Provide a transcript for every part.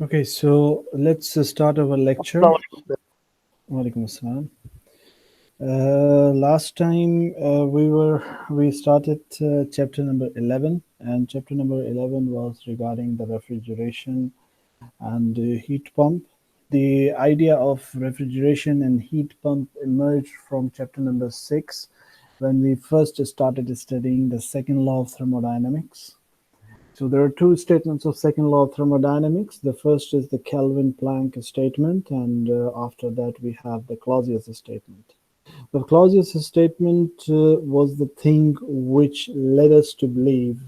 Okay, so let's start our lecture. Walaikum assalam. Last time we started chapter number 11, and chapter number 11 was regarding the refrigeration and heat pump. The idea of refrigeration and heat pump emerged from chapter number 6 when we first started studying the second law of thermodynamics. So there are two statements of second law of thermodynamics. The first is the Kelvin-Planck statement, and after that we have the Clausius statement. The Clausius statement was the thing which led us to believe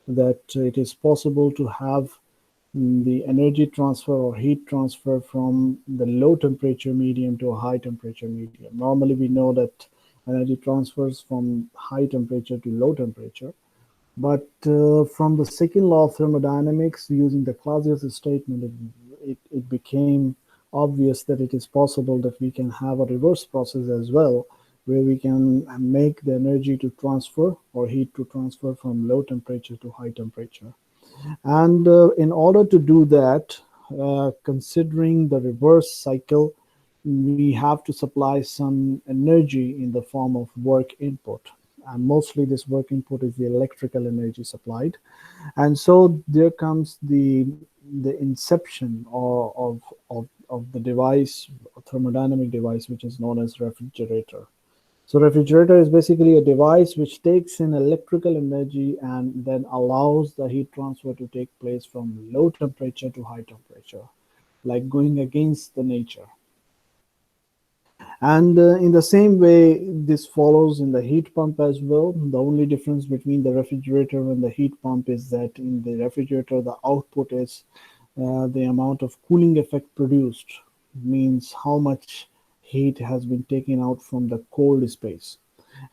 that it is possible to have the energy transfer or heat transfer from the low temperature medium to a high temperature medium. Normally we know that energy transfers from high temperature to low temperature. But from the second law of thermodynamics, using the Clausius statement, it became obvious that it is possible that we can have a reverse process as well, where we can make the energy to transfer or heat to transfer from low temperature to high temperature. And in order to do that, considering the reverse cycle, we have to supply some energy in the form of work input. And mostly this work input is the electrical energy supplied. And so there comes the inception of the device, a thermodynamic device, which is known as refrigerator. So refrigerator is basically a device which takes in electrical energy and then allows the heat transfer to take place from low temperature to high temperature, like going against the nature. And in the same way, this follows in the heat pump as well. The only difference between the refrigerator and the heat pump is that in the refrigerator, the output is the amount of cooling effect produced, means how much heat has been taken out from the cold space.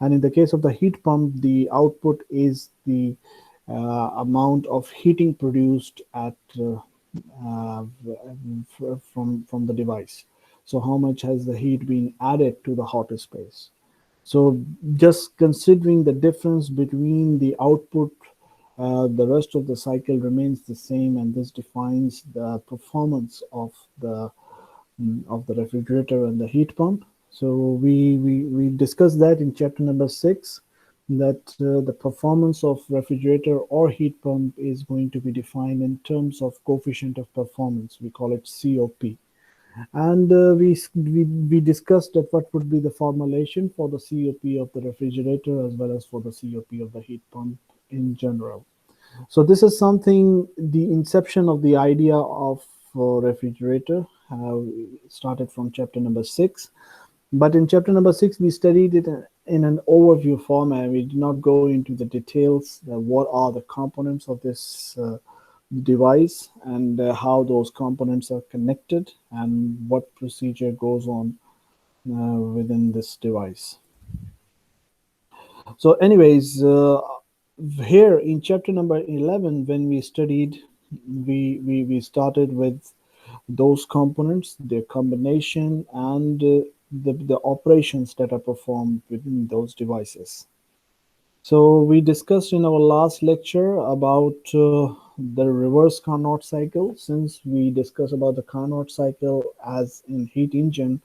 And in the case of the heat pump, the output is the amount of heating produced at uh, from the device. So how much has the heat been added to the hot space? So just considering the difference between the output, the rest of the cycle remains the same, and this defines the performance of the refrigerator and the heat pump. So we discussed that in chapter number 6, that the performance of refrigerator or heat pump is going to be defined in terms of coefficient of performance. We call it COP. And we discussed that what would be the formulation for the COP of the refrigerator as well as for the COP of the heat pump in general. So this is something, the inception of the idea of refrigerator started from chapter number 6. But in chapter number 6, we studied it in an overview format. We did not go into the details, what are the components of this device and how those components are connected and what procedure goes on within this device. So anyways, here in chapter number 11, when we studied, we started with those components, their combination, and the operations that are performed within those devices. So we discussed in our last lecture about the reverse Carnot cycle. Since we discussed about the Carnot cycle as in heat engine,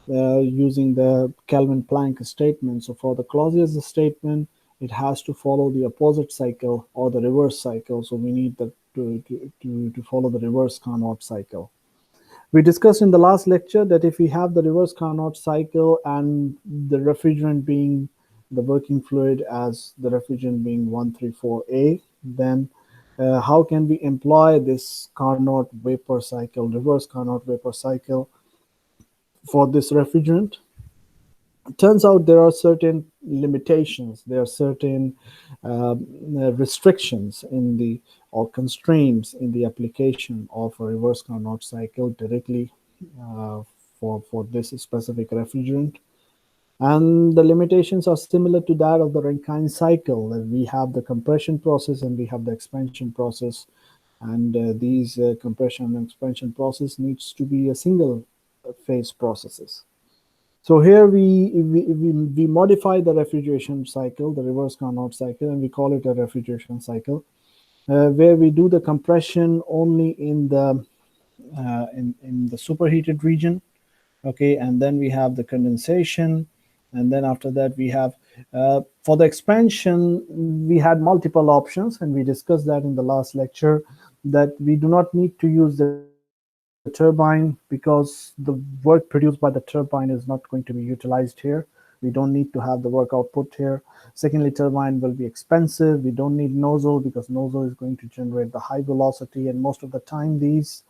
using the Kelvin-Planck statement. So for the Clausius statement, it has to follow the opposite cycle or the reverse cycle. So we need to follow the reverse Carnot cycle. We discussed in the last lecture that if we have the reverse Carnot cycle and the refrigerant being the working fluid as the refrigerant being 134A, then how can we employ this Carnot vapor cycle, reverse Carnot vapor cycle for this refrigerant? It turns out there are certain limitations, there are certain restrictions in the or constraints in the application of a reverse Carnot cycle directly uh, for this specific refrigerant. And the limitations are similar to that of the Rankine cycle. We have the compression process and we have the expansion process, and these compression and expansion process needs to be a single phase processes. So here we modify the refrigeration cycle, the reverse Carnot cycle, and we call it a refrigeration cycle, where we do the compression only in the in the superheated region. Okay, and then we have the condensation, and then after that we have for the expansion we had multiple options, and we discussed that in the last lecture, that we do not need to use the turbine because the work produced by the turbine is not going to be utilized here. We don't need to have the work output here. Secondly, turbine will be expensive. We don't need nozzle because nozzle is going to generate the high velocity, and most of the time these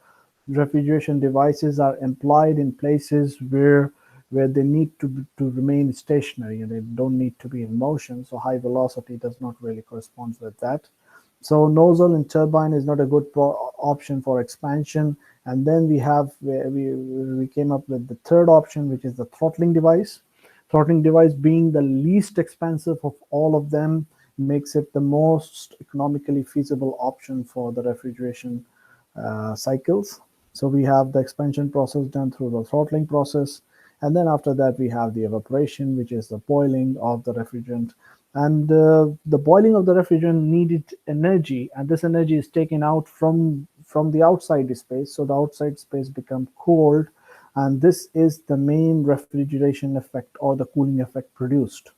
refrigeration devices are employed in places where they need to remain stationary and they don't need to be in motion. So high velocity does not really correspond with that. So nozzle and turbine is not a good option for expansion. And then we came up with the third option, which is the throttling device. Throttling device, being the least expensive of all of them, makes it the most economically feasible option for the refrigeration cycles. So we have the expansion process done through the throttling process. And then after that, we have the evaporation, which is the boiling of the refrigerant. And the boiling of the refrigerant needed energy, and this energy is taken out from the outside space. So the outside space become cold, and this is the main refrigeration effect or the cooling effect produced.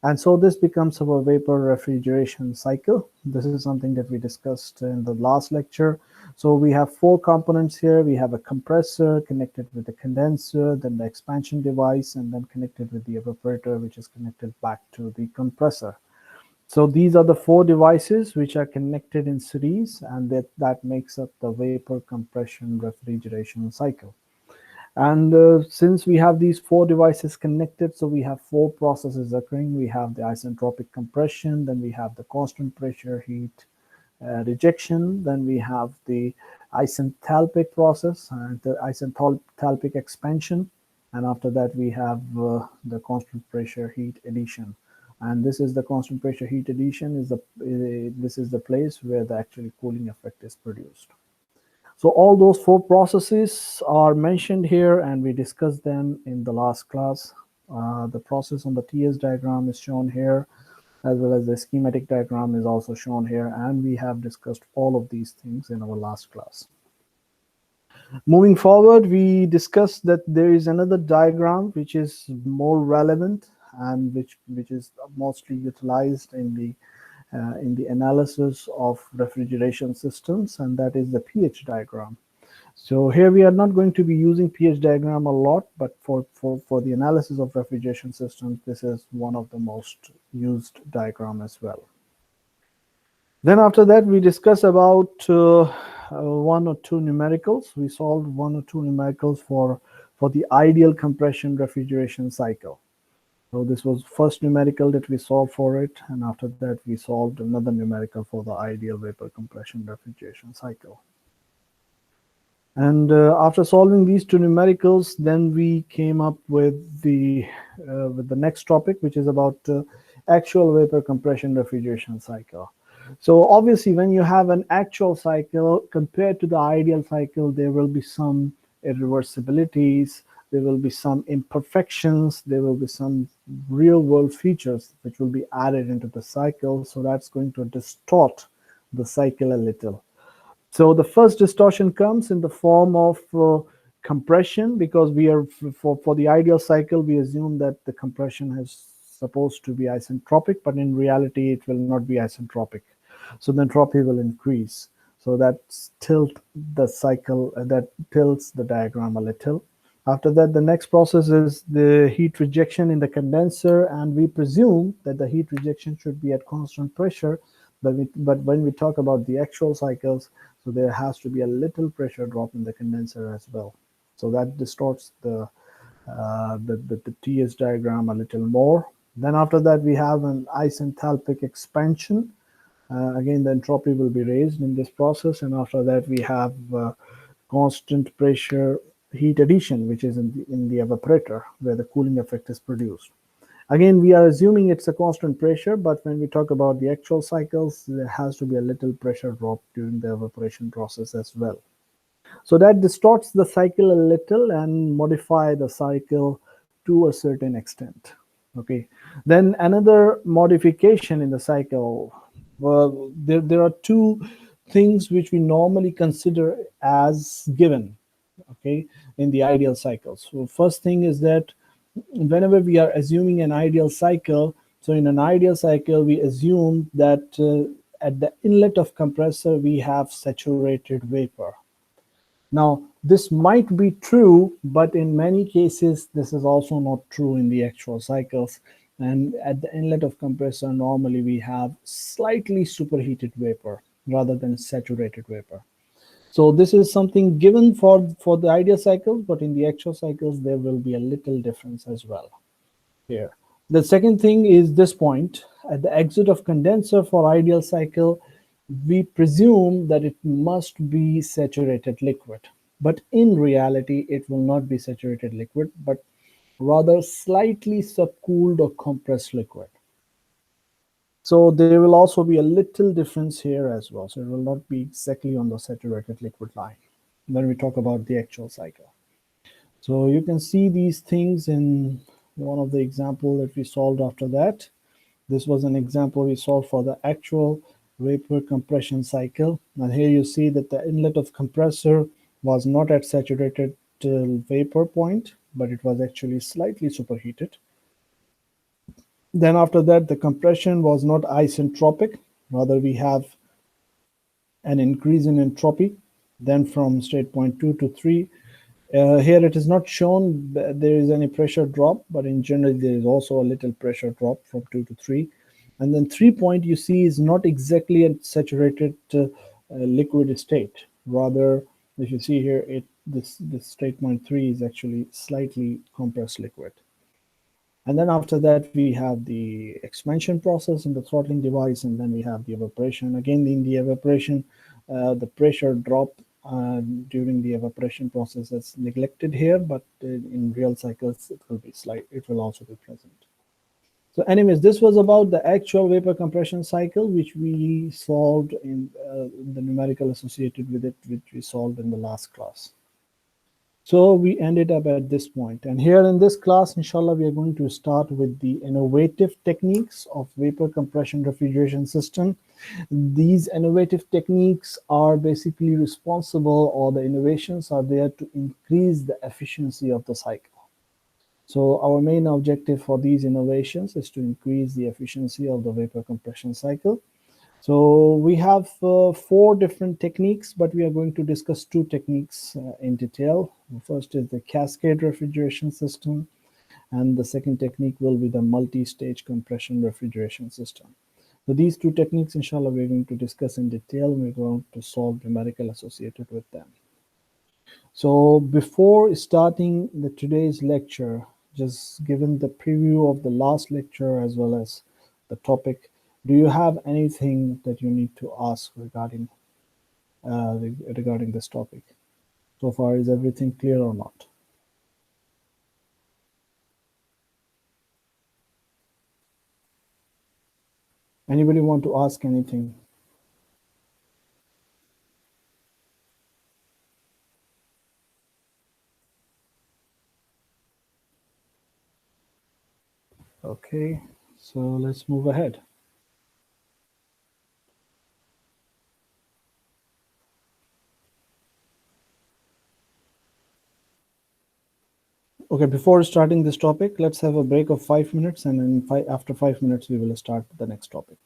And so this becomes our vapor refrigeration cycle. This is something that we discussed in the last lecture. So we have four components here. We have a compressor connected with the condenser, then the expansion device, and then connected with the evaporator, which is connected back to the compressor. So these are the four devices which are connected in series, and that makes up the vapor compression refrigeration cycle. And since we have these four devices connected, so we have four processes occurring. We have the isentropic compression, then we have the constant pressure heat rejection, then we have the isenthalpic process and the isenthalpic expansion, and after that we have the constant pressure heat addition. And this is the constant pressure heat addition is this is the place where the actual cooling effect is produced. So all those four processes are mentioned here, and we discussed them in the last class. The process on the TS diagram is shown here, as well as the schematic diagram is also shown here, and we have discussed all of these things in our last class. Moving forward, we discussed that there is another diagram which is more relevant and which is mostly utilized in the analysis of refrigeration systems, and that is the pH diagram. So here we are not going to be using pH diagram a lot, but for the analysis of refrigeration systems, this is one of the most used diagram as well. Then after that, we discuss about one or two numericals. We solved one or two numericals for the ideal compression refrigeration cycle. So this was first numerical that we solved for it, and after that we solved another numerical for the ideal vapor compression refrigeration cycle. And after solving these two numericals, then we came up with the next topic, which is about actual vapor compression refrigeration cycle. So obviously, when you have an actual cycle compared to the ideal cycle, there will be some irreversibilities, there will be some imperfections, there will be some real world features which will be added into the cycle. So that's going to distort the cycle a little. So the first distortion comes in the form of compression, because we are for the ideal cycle, we assume that the compression is supposed to be isentropic, but in reality it will not be isentropic. So the entropy will increase. So that tilts the cycle, that tilts the diagram a little. After that, the next process is the heat rejection in the condenser, and we presume that the heat rejection should be at constant pressure. But when we talk about the actual cycles, so there has to be a little pressure drop in the condenser as well. So that distorts the TS diagram a little more. Then after that, we have an isenthalpic expansion. Again, the entropy will be raised in this process, and after that we have constant pressure heat addition, which is in the evaporator, where the cooling effect is produced. Again, we are assuming it's a constant pressure, but when we talk about the actual cycles, there has to be a little pressure drop during the evaporation process as well. So that distorts the cycle a little and modify the cycle to a certain extent. Okay. Then another modification in the cycle. Well, there are two things which we normally consider as given, okay, in the ideal cycle. So first thing is that whenever we are assuming an ideal cycle, so in an ideal cycle we assume that at the inlet of compressor we have saturated vapor. Now this might be true, but in many cases this is also not true in the actual cycles. And at the inlet of compressor normally we have slightly superheated vapor rather than saturated vapor. So this is something given for the ideal cycles, but in the actual cycles there will be a little difference as well here. The second thing is this point. At the exit of condenser for ideal cycle, we presume that it must be saturated liquid. But in reality, it will not be saturated liquid, but rather slightly subcooled or compressed liquid. So there will also be a little difference here as well. So it will not be exactly on the saturated liquid line when we talk about the actual cycle. So you can see these things in one of the example that we solved after that. This was an example we solved for the actual vapor compression cycle. And here you see that the inlet of compressor was not at saturated vapor point, but it was actually slightly superheated. Then after that, the compression was not isentropic. Rather, we have an increase in entropy. Then from state point 2 to 3, here it is not shown that there is any pressure drop, but in general there is also a little pressure drop from 2 to 3. And then 3 point you see is not exactly a saturated liquid state. Rather, if you see here, this state point 3 is actually slightly compressed liquid. And then after that, we have the expansion process in the throttling device, and then we have the evaporation. Again, in the evaporation, the pressure drop during the evaporation process is neglected here, but in real cycles, it will be slight. It will also be present. So anyways, this was about the actual vapor compression cycle, which we solved in the numerical associated with it, which we solved in the last class. So we ended up at this point. And here in this class, inshallah, we are going to start with the innovative techniques of vapor compression refrigeration system. These innovative techniques are basically responsible, or the innovations are there to increase the efficiency of the cycle. So our main objective for these innovations is to increase the efficiency of the vapor compression cycle. So we have 4 different techniques, but we are going to discuss 2 techniques in detail. The first is the cascade refrigeration system, and the second technique will be the multi-stage compression refrigeration system. So these 2 techniques, inshallah, we're going to discuss in detail, and we're going to solve numerical associated with them. So before starting today's lecture, just given the preview of the last lecture as well as the topic, do you have anything that you need to ask regarding this topic? So far, is everything clear or not? Anybody want to ask anything? Okay, so let's move ahead. Okay, before starting this topic, let's have a break of 5 minutes, and then after 5 minutes, we will start the next topic.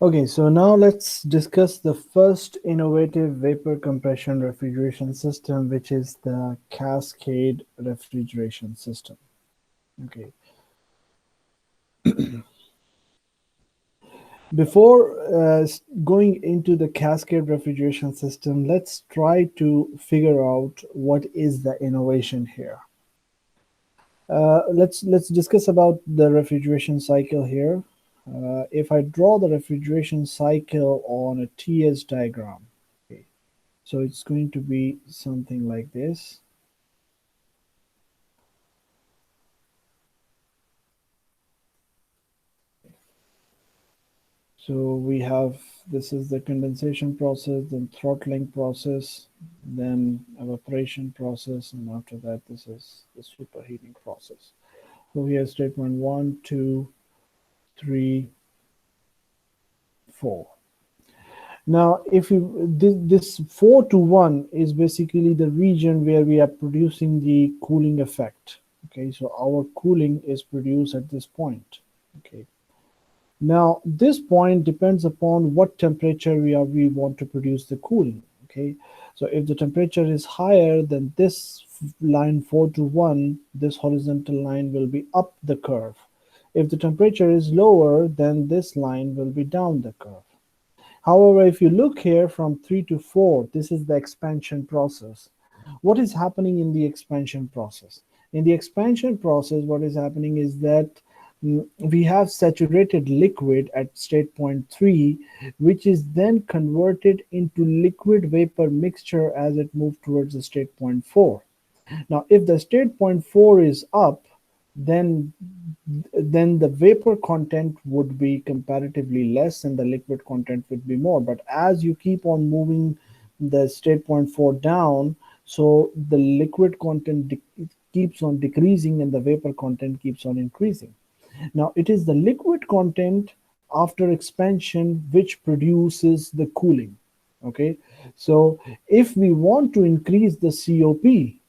Okay, so now let's discuss the first innovative vapor compression refrigeration system, which is the Cascade refrigeration system. Okay, before going into the Cascade refrigeration system, let's try to figure out what is the innovation here. Let's discuss about the refrigeration cycle here. If I draw the refrigeration cycle on a TS diagram, okay, so it's going to be something like this. So we have, this is the condensation process, then throttling process, then evaporation process, and after that this is the superheating process. So we have statement 1, 2, 3, 4. Now, if you this 4 to 1 is basically the region where we are producing the cooling effect. Okay, so our cooling is produced at this point. Okay. Now, this point depends upon what temperature we want to produce the cooling. Okay, so if the temperature is higher, then this line 4 to 1, this horizontal line will be up the curve. If the temperature is lower, then this line will be down the curve. However, if you look here from 3 to 4, this is the expansion process. What is happening in the expansion process? In the expansion process, what is happening is that we have saturated liquid at state point 3, which is then converted into liquid vapor mixture as it moves towards the state point 4. Now, if the state point 4 is up, then the vapor content would be comparatively less and the liquid content would be more. But as you keep on moving the state point 4 down, so the liquid content keeps on decreasing and the vapor content keeps on increasing. Now, it is the liquid content after expansion which produces the cooling. Okay, so if we want to increase the COP, we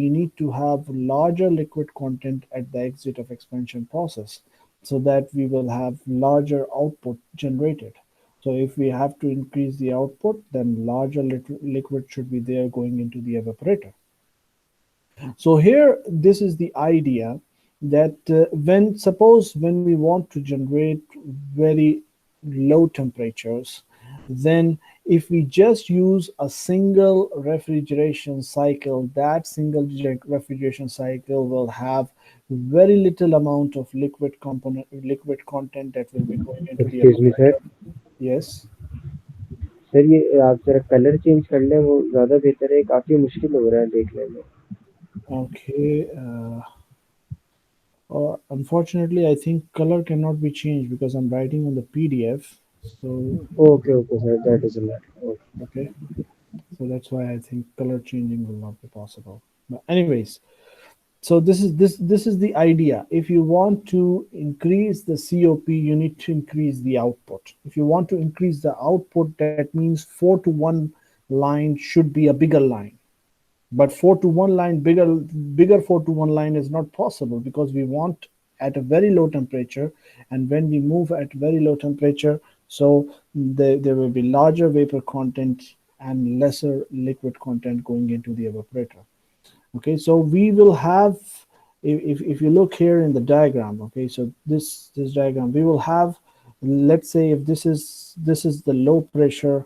need to have larger liquid content at the exit of expansion process so that we will have larger output generated. So if we have to increase the output, then larger liquid should be there going into the evaporator. So here, this is the idea that when we want to generate very low temperatures, then if we just use a single refrigeration cycle, that single refrigeration cycle will have very little amount of liquid content that will be going into the excuse me sir. evaporator. Yes. Sir ये आप जरा colour change कर लें, वो ज़्यादा बेहतर है, काफ़ी मुश्किल हो रहा है देखने में। Okay. Unfortunately, I think color cannot be changed because I'm writing on the PDF. So, okay sir, that is matter. okay. So that's why I think color changing will not be possible. But anyways, so this is the idea. If you want to increase the COP, you need to increase the output. If you want to increase the output, that means 4 to 1 line should be a bigger line. But 4 to 1 line, bigger 4 to 1 line is not possible because we want at a very low temperature, and when we move at very low temperature, so there will be larger vapor content and lesser liquid content going into the evaporator. Okay, so we will have, if you look here in the diagram, okay, so this diagram, we will have, let's say if this is the low pressure,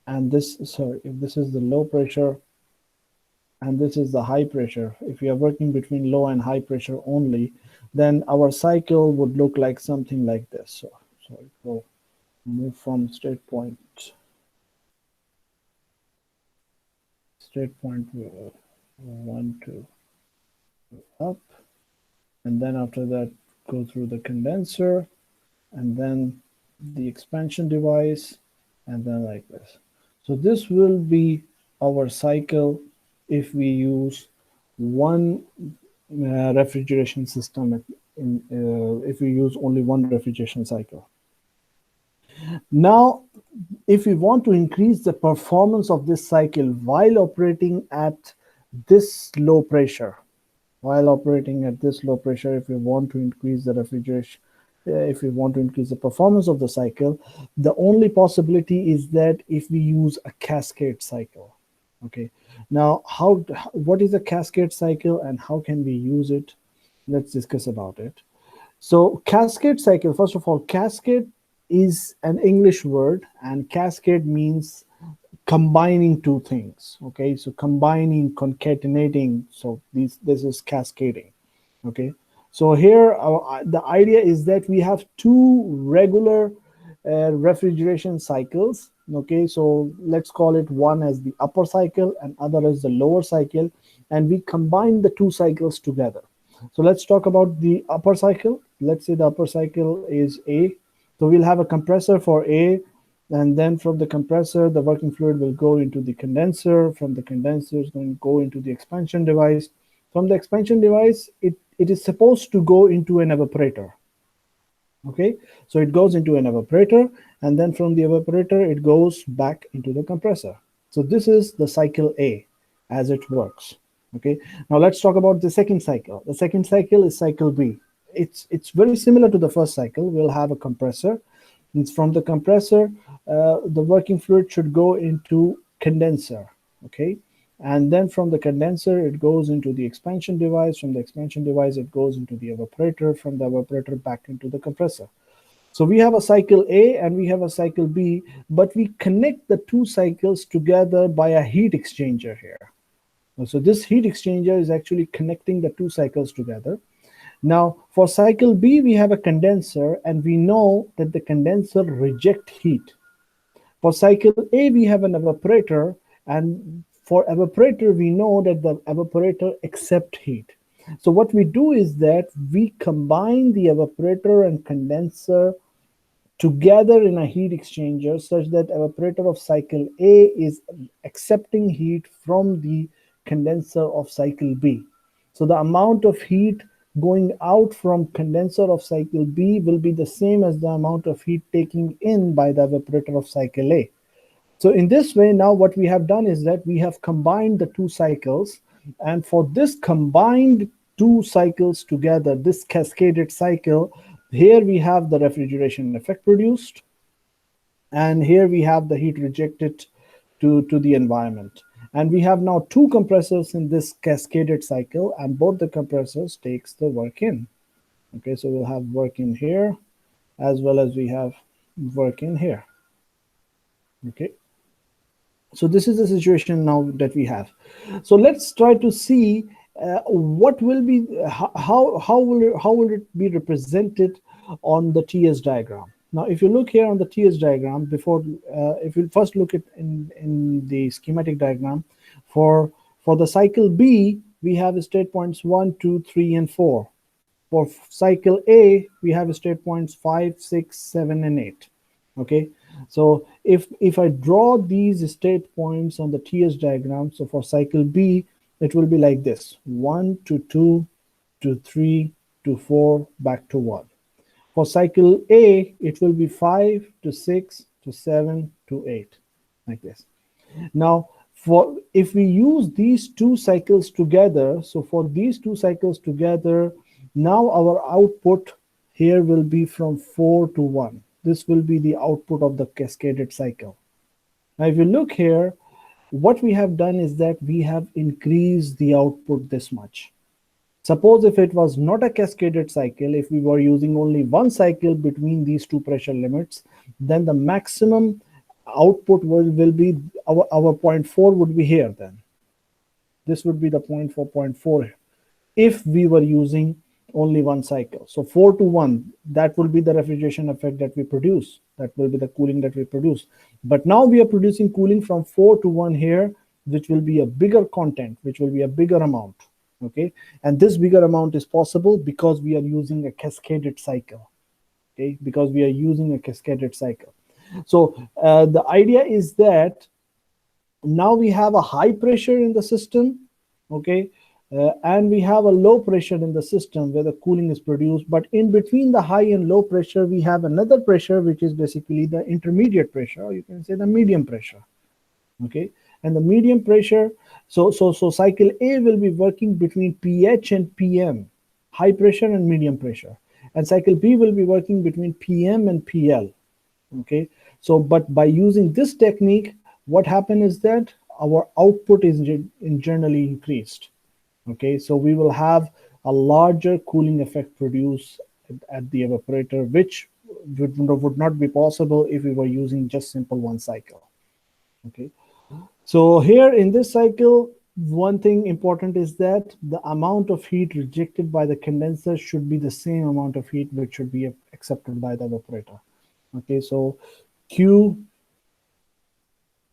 and this, sorry, if this is the low pressure and this is the high pressure. If we are working between low and high pressure only, then our cycle would look like something like this. So it will move from state point 1 to up, and then after that go through the condenser, and then the expansion device, and then like this. So this will be our cycle if we use one refrigeration system if we use only one refrigeration cycle. Now, if we want to increase the performance of this cycle while operating at this low pressure, if we want to increase the refrigeration if we want to increase the performance of the cycle, the only possibility is that if we use a cascade cycle. Okay, now what is a cascade cycle and how can we use it? Let's discuss about it. So cascade cycle, first of all, cascade is an English word, and cascade means combining two things. Okay, so combining, concatenating. So this is cascading. Okay, so here the idea is that we have two regular refrigeration cycles. Okay, so let's call it one as the upper cycle and other as the lower cycle, and we combine the two cycles together. So let's talk about the upper cycle. Let's say the upper cycle is A. So we'll have a compressor for A, and then from the compressor, the working fluid will go into the condenser. From the condenser, it's going to go into the expansion device. From the expansion device, it is supposed to go into an evaporator. Okay, so it goes into an evaporator, and then from the evaporator, it goes back into the compressor. So this is the cycle A as it works. Okay, now let's talk about the second cycle. The second cycle is cycle B. It's very similar to the first cycle. We'll have a compressor. And from the compressor, the working fluid should go into condenser. Okay, and then from the condenser, it goes into the expansion device. From the expansion device, it goes into the evaporator. From the evaporator, back into the compressor. So we have a cycle A and we have a cycle B, but we connect the two cycles together by a heat exchanger here. So this heat exchanger is actually connecting the two cycles together. Now, for cycle B, we have a condenser, and we know that the condenser rejects heat. For cycle A, we have an evaporator, and for evaporator, we know that the evaporator accepts heat. So what we do is that we combine the evaporator and condenser together in a heat exchanger such that evaporator of cycle A is accepting heat from the condenser of cycle B. So the amount of heat going out from condenser of cycle B will be the same as the amount of heat taken in by the evaporator of cycle A. So in this way, now what we have done is that we have combined the two cycles, and for this combined two cycles together, this cascaded cycle, here we have the refrigeration effect produced, and here we have the heat rejected to the environment. And we have now two compressors in this cascaded cycle, and both the compressors takes the work in. Okay, so we'll have work in here as well as we have work in here. Okay, so this is the situation now that we have. So let's try to see what will be how will it be represented on the TS diagram. Now, if you look here on the TS diagram, if you first look at in the schematic diagram, for the cycle B, we have state points 1, 2, 3, and 4. For cycle A, we have state points 5, 6, 7, and 8. Okay, so if I draw these state points on the TS diagram, so for cycle B, it will be like this: 1 to 2 to 3 to 4, back to 1. For cycle A, it will be 5 to 6 to 7 to 8, like this. Now, if we use these two cycles together, so for these two cycles together, now our output here will be from 4 to 1. This will be the output of the cascaded cycle. Now, if you look here, what we have done is that we have increased the output this much. Suppose if it was not a cascaded cycle, if we were using only one cycle between these two pressure limits, then the maximum output will be, our 0.4 would be here then. This would be the 0.4 if we were using only one cycle. So 4 to 1, that will be the refrigeration effect that we produce. That will be the cooling that we produce. But now we are producing cooling from 4 to 1 here, which will be a bigger content, which will be a bigger amount. Okay, and this bigger amount is possible because we are using a cascaded cycle. Okay, because we are using a cascaded cycle. So the idea is that now we have a high pressure in the system. Okay, and we have a low pressure in the system where the cooling is produced. But in between the high and low pressure, we have another pressure, which is basically the intermediate pressure, or you can say the medium pressure. Okay, and the medium pressure, so cycle A will be working between pH and PM, high pressure and medium pressure. and cycle B will be working between PM and PL. Okay, so but by using this technique, what happened is that our output is generally increased. Okay, so we will have a larger cooling effect produced at the evaporator, which would not be possible if we were using just simple one cycle. Okay, so here in this cycle, one thing important is that the amount of heat rejected by the condenser should be the same amount of heat which should be accepted by the evaporator. Okay, so Q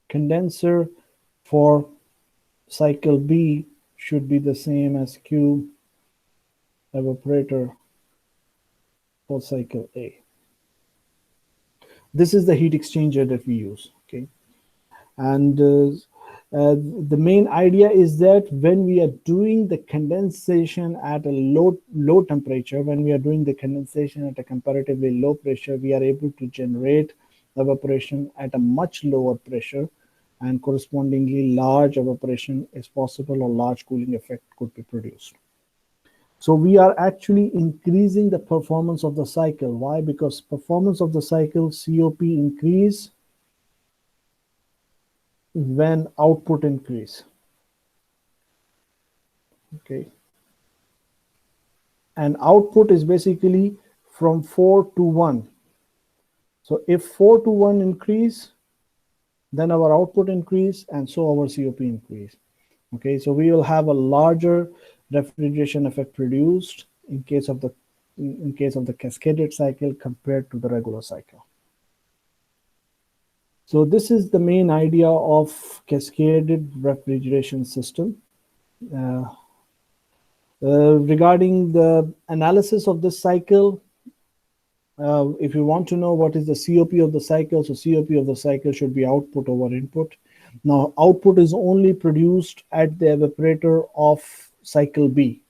condenser for cycle B should be the same as Q evaporator for cycle A. This is the heat exchanger that we use. Okay, and the main idea is that when we are doing the condensation at a low temperature, when we are doing the condensation at a comparatively low pressure, we are able to generate evaporation at a much lower pressure, and correspondingly large evaporation is possible, or large cooling effect could be produced. So we are actually increasing the performance of the cycle. Why? Because performance of the cycle, COP, increase when output increase. Okay, and output is basically from 4 to 1. So if 4 to 1 increase, then our output increase, and so our COP increase. Okay, so we will have a larger refrigeration effect produced in case of the cascaded cycle compared to the regular cycle. So this is the main idea of cascaded refrigeration system. Regarding the analysis of this cycle, if you want to know what is the COP of the cycle, so COP of the cycle should be output over input. Now, output is only produced at the evaporator of cycle B.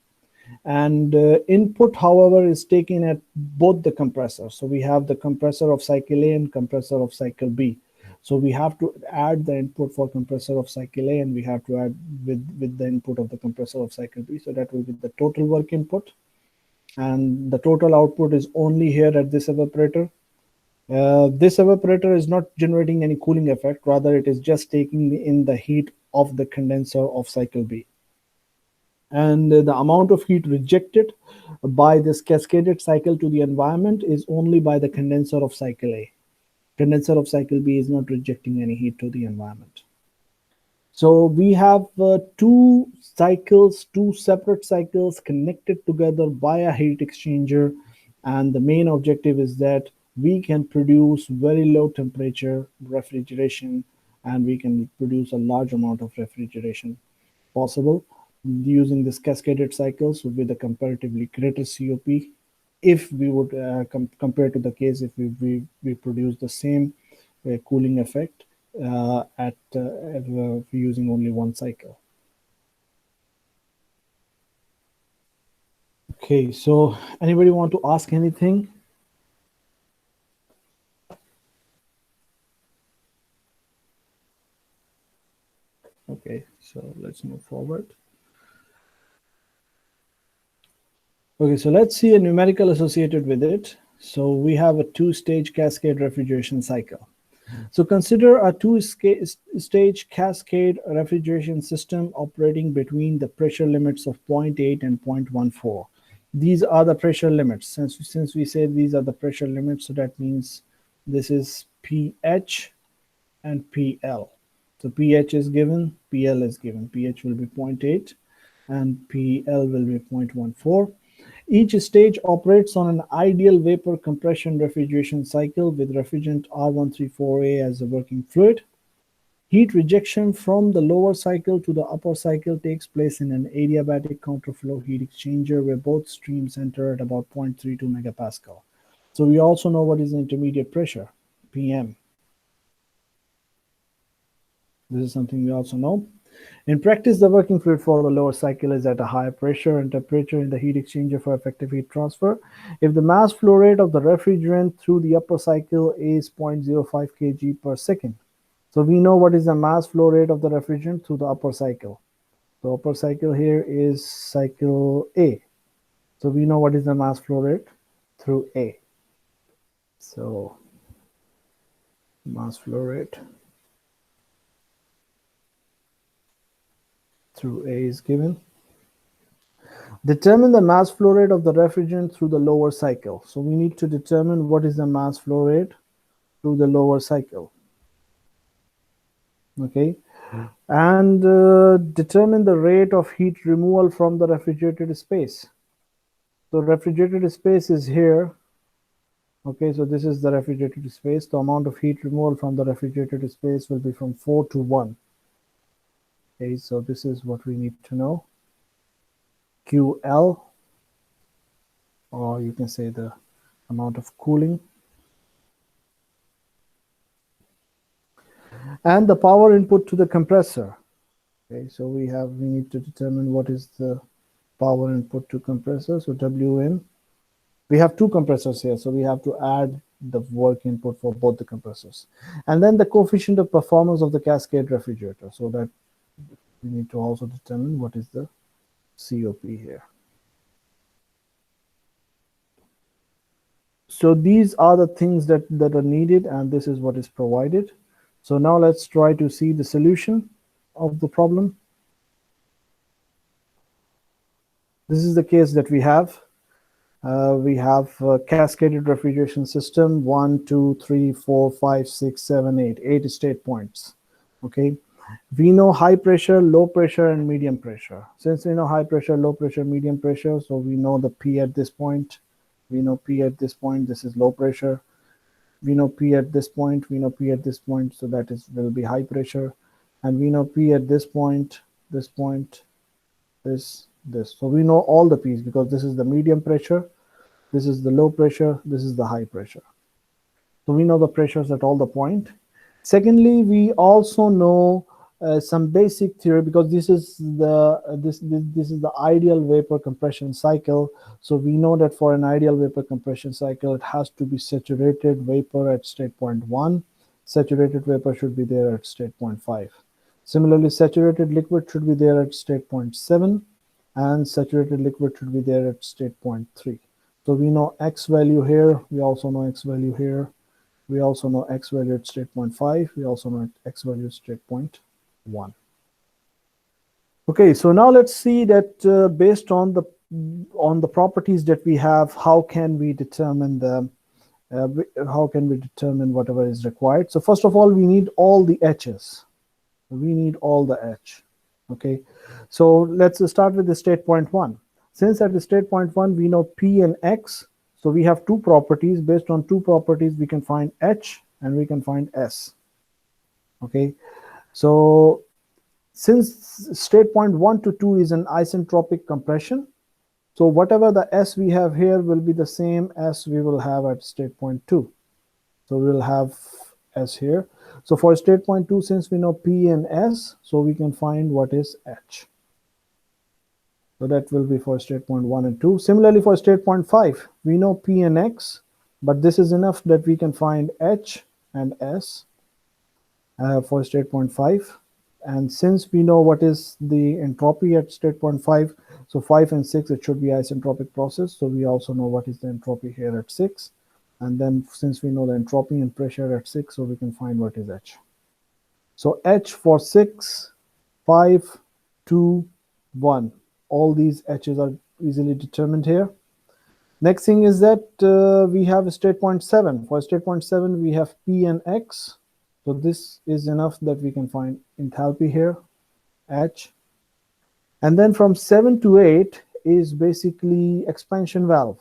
And input, however, is taken at both the compressors. So we have the compressor of cycle A and compressor of cycle B. So we have to add the input for compressor of cycle A, and we have to add with the input of the compressor of cycle B. So that will be the total work input. And the total output is only here at this evaporator. This evaporator is not generating any cooling effect. Rather, it is just taking in the heat of the condenser of cycle B. And the amount of heat rejected by this cascaded cycle to the environment is only by the condenser of cycle A. Condenser of cycle B is not rejecting any heat to the environment. So we have two separate cycles connected together by a heat exchanger, and the main objective is that we can produce very low temperature refrigeration, and we can produce a large amount of refrigeration possible using this cascaded cycles with a comparatively greater COP, if we would compare to the case if we produce the same cooling effect at using only one cycle. Okay, so anybody want to ask anything? Okay, so let's move forward. Okay, so let's see a numerical associated with it. So we have a two-stage cascade refrigeration cycle. So consider a two-stage cascade refrigeration system operating between the pressure limits of 0.8 and 0.14. These are the pressure limits. Since we say these are the pressure limits, so that means this is pH and PL. So pH is given, PL is given. pH will be 0.8 and PL will be 0.14. Each stage operates on an ideal vapor compression refrigeration cycle with refrigerant R134A as the working fluid. Heat rejection from the lower cycle to the upper cycle takes place in an adiabatic counterflow heat exchanger where both streams enter at about 0.32 megapascal. So we also know what is the intermediate pressure, PM. This is something we also know. In practice, the working fluid for the lower cycle is at a higher pressure and temperature in the heat exchanger for effective heat transfer. If the mass flow rate of the refrigerant through the upper cycle is 0.05 kg per second. So we know what is the mass flow rate of the refrigerant through the upper cycle. The upper cycle here is cycle A. So we know what is the mass flow rate. through A. So mass flow rate through A is given. Determine the mass flow rate of the refrigerant through the lower cycle. So we need to determine what is the mass flow rate through the lower cycle. Okay, and determine the rate of heat removal from the refrigerated space. So refrigerated space is here. Okay, so this is the refrigerated space. The amount of heat removal from the refrigerated space will be from 4 to 1. Okay, so this is what we need to know. QL, or you can say the amount of cooling. And the power input to the compressor. Okay, so we need to determine what is the power input to compressor. So WN. We have two compressors here, so we have to add the work input for both the compressors. And then the coefficient of performance of the Cascade refrigerator, so that we need to also determine what is the COP here. So these are the things that are needed, and this is what is provided. So now let's try to see the solution of the problem. This is the case that we have. We have a cascaded refrigeration system, 1, 2, 3, 4, 5, 6, 7, 8, 8 state points. Okay, we know high pressure, low pressure, and medium pressure. Since we know high pressure, low pressure, medium pressure, so we know the P at this point. We know P at this point. This is low pressure. We know P at this point. We know P at this point. So that will be high pressure. And we know P at this point, this point, this. So we know all the P's because this is the medium pressure, this is the low pressure, this is the high pressure. So we know the pressures at all the point. Secondly, we also know some basic theory, because this is the ideal vapor compression cycle. So we know that for an ideal vapor compression cycle, it has to be saturated vapor at state point 1. Saturated vapor should be there at state point 5. Similarly, saturated liquid should be there at state point 7. And saturated liquid should be there at state point 3. So we know X value here. We also know X value here. We also know X value at state point 5. We also know X value at state point 1. Okay, so now let's see that based on the properties that we have, how can we determine whatever is required? So first of all, we need all the H's. We need all the H. Okay, so let's start with the state point 1. Since at the state point 1 we know P and X, so we have two properties. Based on two properties, we can find H and we can find S. Okay, so since state point 1 to 2 is an isentropic compression, so whatever the S we have here will be the same as we will have at state point 2. So we will have S here. So for state point 2, since we know P and S, so we can find what is H. So that will be for state point 1 and 2. Similarly, for state point 5, we know P and X, but this is enough that we can find H and S for state point 5. And since we know what is the entropy at state point 5, so 5 and 6, it should be isentropic process. So we also know what is the entropy here at 6. And then since we know the entropy and pressure at 6, so we can find what is H. So H for 6, 5, 2, 1. All these H's are easily determined here. Next thing is that we have state point 7. For state point 7, we have P and X. So this is enough that we can find enthalpy here, H. And then from 7 to 8 is basically expansion valve.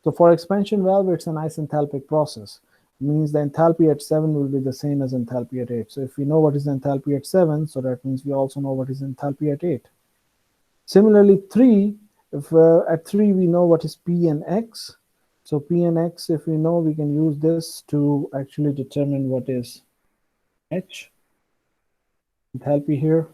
So for expansion valve, it's an isenthalpic process. It means the enthalpy at 7 will be the same as enthalpy at 8. So if we know what is enthalpy at 7, so that means we also know what is enthalpy at 8. Similarly, 3, if at 3 we know what is P and X. So P and X, if we know, we can use this to actually determine what is H, enthalpy here.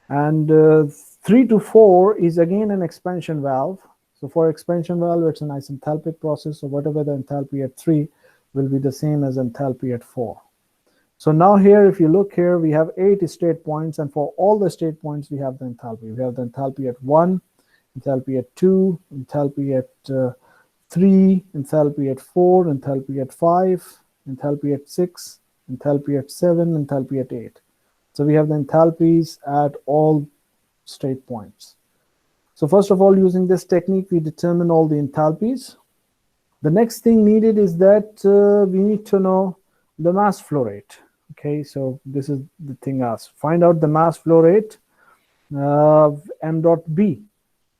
And 3 to 4 is again an expansion valve. So for expansion valve, it's an isenthalpic process. So whatever the enthalpy at 3 will be the same as enthalpy at 4. So now here, if you look here, we have 8 state points. And for all the state points, we have the enthalpy. We have the enthalpy at 1, enthalpy at 2, enthalpy at 3, enthalpy at 4, enthalpy at 5, enthalpy at 6, enthalpy at 7, enthalpy at 8. So we have the enthalpies at all state points. So first of all, using this technique, we determine all the enthalpies. The next thing needed is that we need to know the mass flow rate. Okay, so this is the thing asked. Find out the mass flow rate of m dot b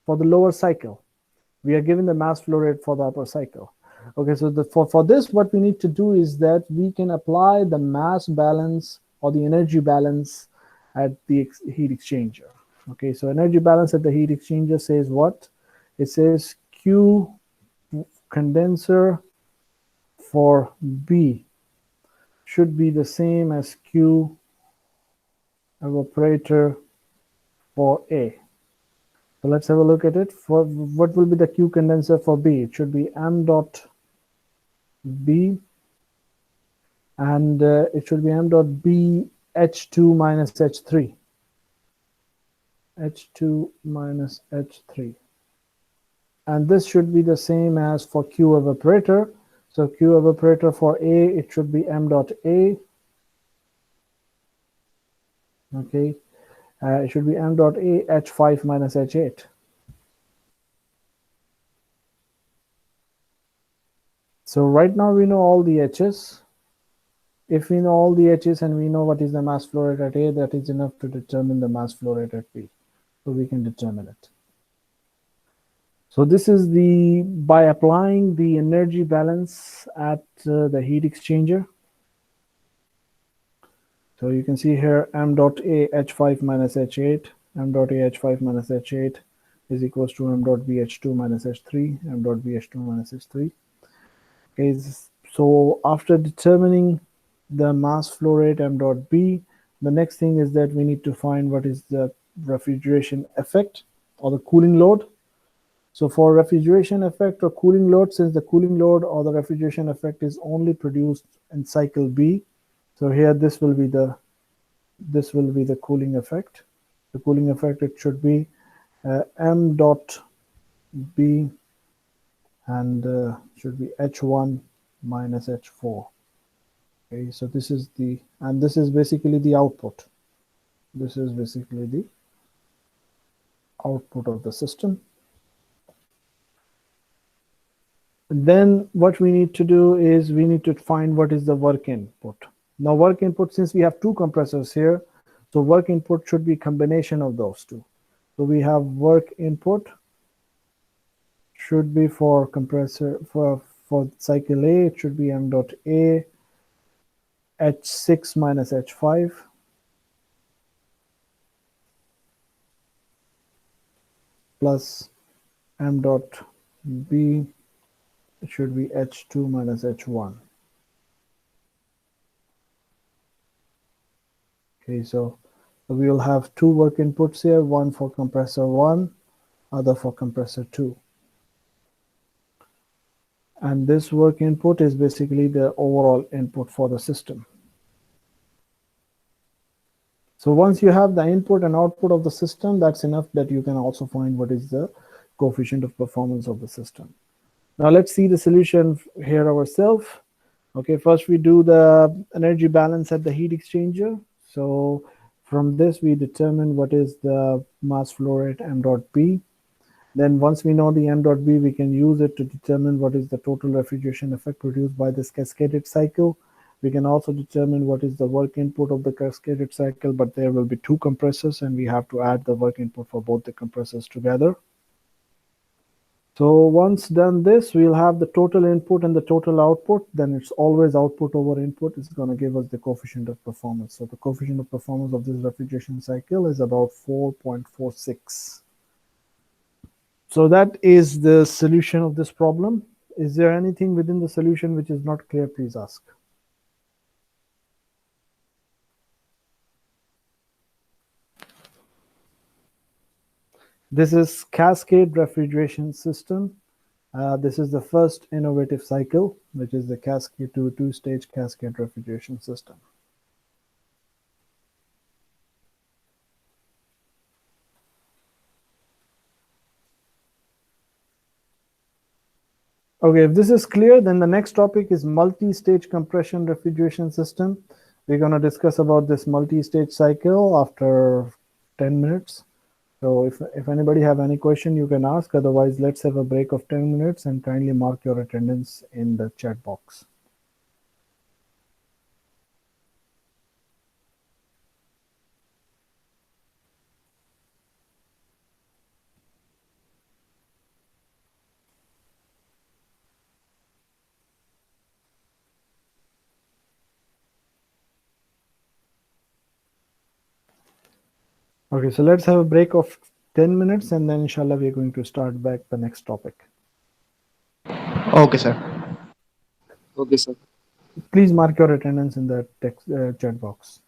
for the lower cycle. We are given the mass flow rate for the upper cycle. Okay, so for this, what we need to do is that we can apply the mass balance or the energy balance at the heat exchanger. Okay, so energy balance at the heat exchanger says what? It says Q condenser for B should be the same as Q evaporator for A. So let's have a look at it. For what will be the Q condenser for B? It should be m dot B, and it should be m dot B H2 minus H3. H2 minus H3. And this should be the same as for Q evaporator. So Q evaporator for A, it should be m dot A. Okay, it should be m dot A H5 minus H8. So right now we know all the H's. If we know all the H's and we know what is the mass flow rate at A, that is enough to determine the mass flow rate at B. So we can determine it. So this is by applying the energy balance at the heat exchanger. So you can see here m dot A H5 minus H8, m dot A H5 minus H8 is equals to m dot B H2 minus H3, m dot B H2 minus H3. Okay, so after determining the mass flow rate m dot B, the next thing is that we need to find what is the refrigeration effect or the cooling load. So for refrigeration effect or cooling load, since the cooling load or the refrigeration effect is only produced in cycle B, so here this will be the cooling effect. The cooling effect, it should be m dot B and should be H1 minus H4. Okay, so this is this is basically the output. This is basically the output of the system. Then what we need to do is we need to find what is the work input. Now work input, since we have two compressors here, so work input should be a combination of those two. So we have work input should be for compressor for cycle A, it should be m dot A H6 minus H5 plus m dot B, it should be H2 minus H1. Okay, so we will have two work inputs here, one for compressor 1, other for compressor 2. And this work input is basically the overall input for the system. So once you have the input and output of the system, that's enough that you can also find what is the coefficient of performance of the system. Now let's see the solution here ourselves. Okay, first we do the energy balance at the heat exchanger. So from this we determine what is the mass flow rate m dot B. Then once we know the m dot B, we can use it to determine what is the total refrigeration effect produced by this cascaded cycle. We can also determine what is the work input of the cascaded cycle, but there will be two compressors and we have to add the work input for both the compressors together. So once done this, we'll have the total input and the total output. Then it's always output over input. It's going to give us the coefficient of performance. So the coefficient of performance of this refrigeration cycle is about 4.46. So that is the solution of this problem. Is there anything within the solution which is not clear? Please ask. This is Cascade Refrigeration System. This is the first innovative cycle, which is the Cascade two-stage Cascade Refrigeration System. Okay, if this is clear, then the next topic is multi-stage compression refrigeration system. We're going to discuss about this multi-stage cycle after 10 minutes. So if anybody have any question, you can ask. Otherwise, let's have a break of 10 minutes and kindly mark your attendance in the chat box. Okay, so let's have a break of 10 minutes and then inshallah we're going to start back the next topic. Okay, sir. Okay, sir. Please mark your attendance in the text chat box.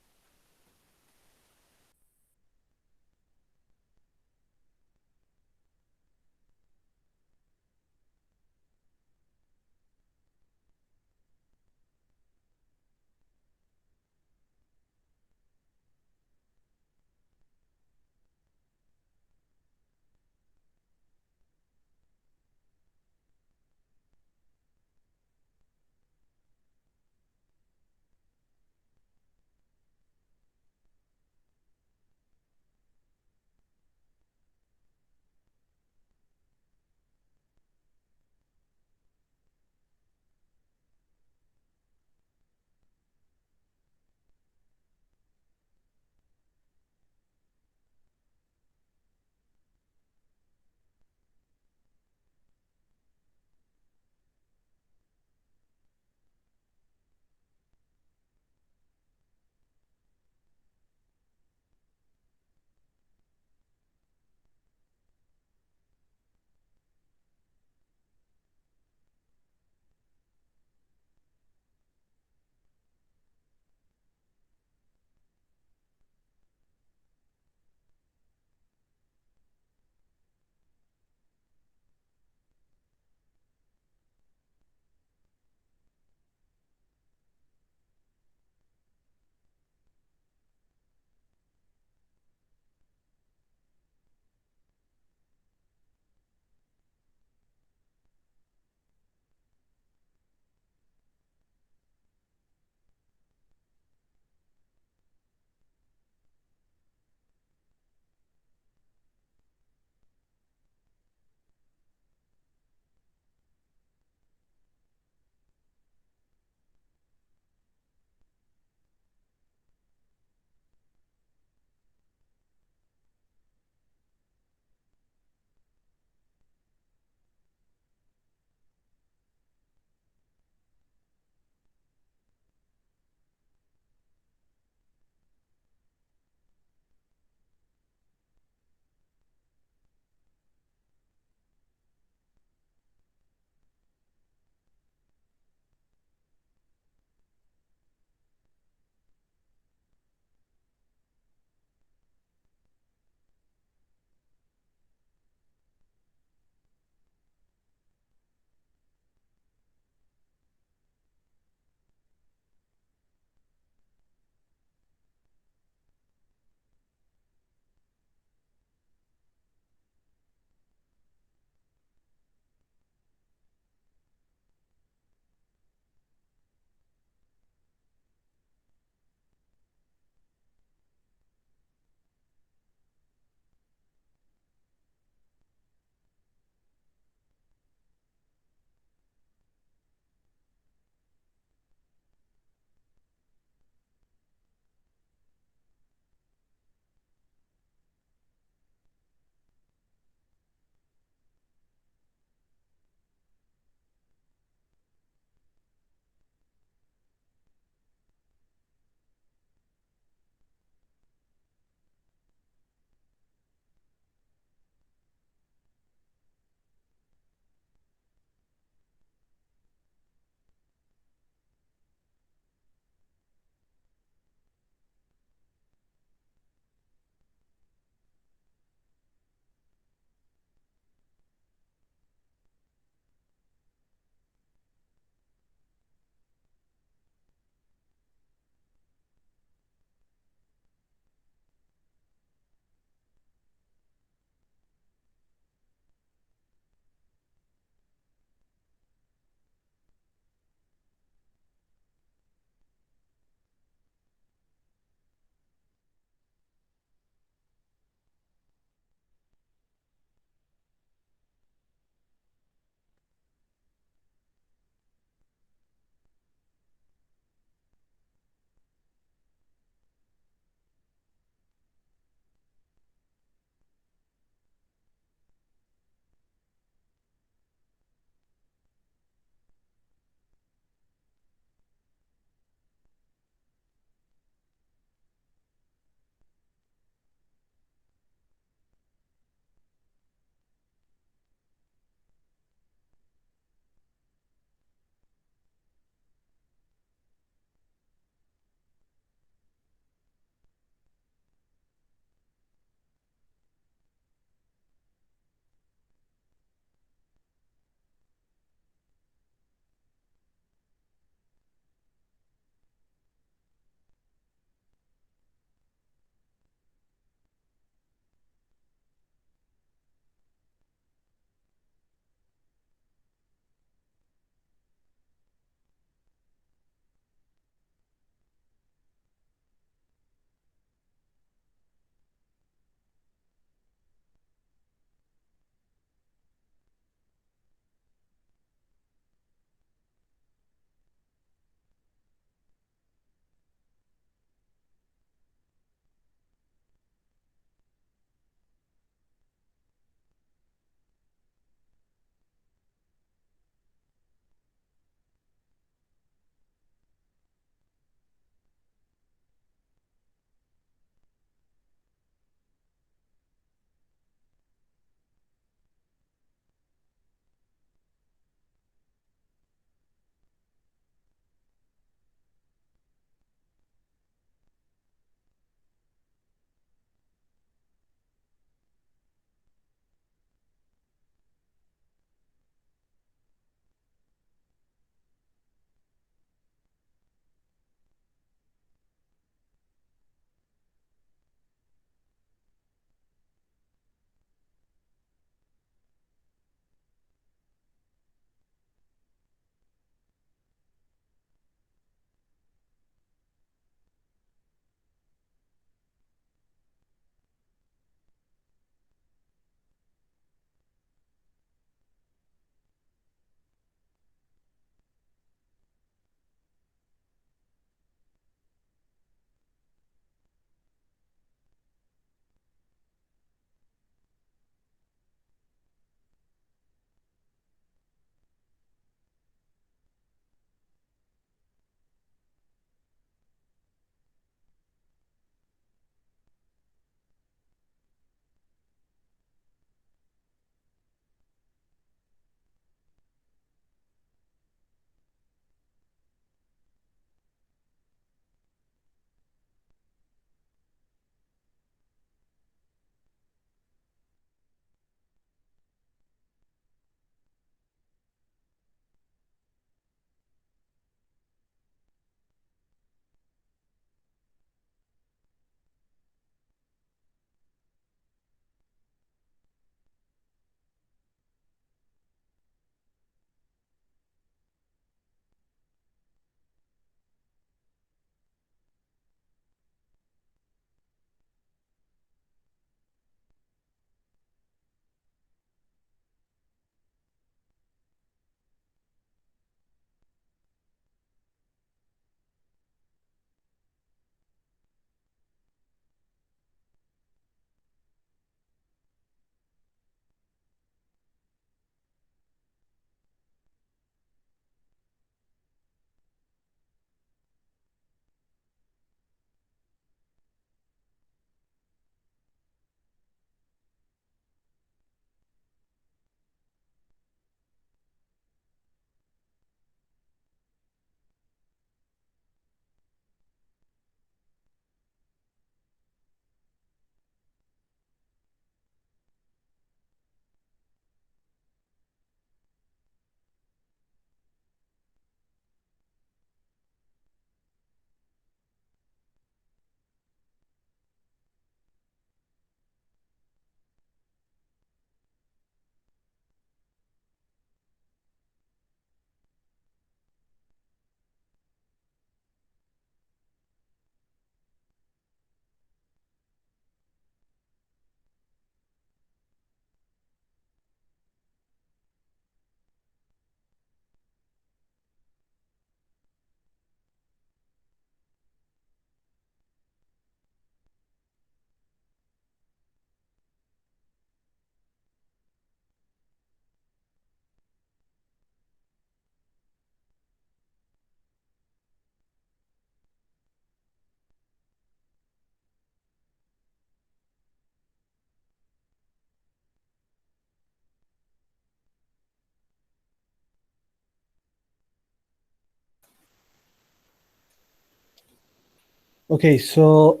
Okay, so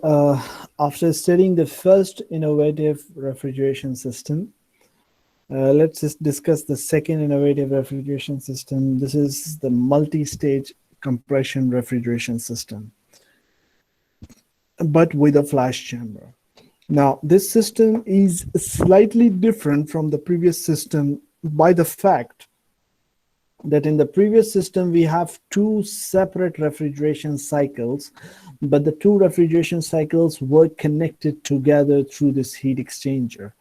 after studying the first innovative refrigeration system, let's just discuss the second innovative refrigeration system. This is the multi-stage compression refrigeration system, but with a flash chamber. Now, this system is slightly different from the previous system by the fact that in the previous system we have two separate refrigeration cycles, but the two refrigeration cycles were connected together through this heat exchanger.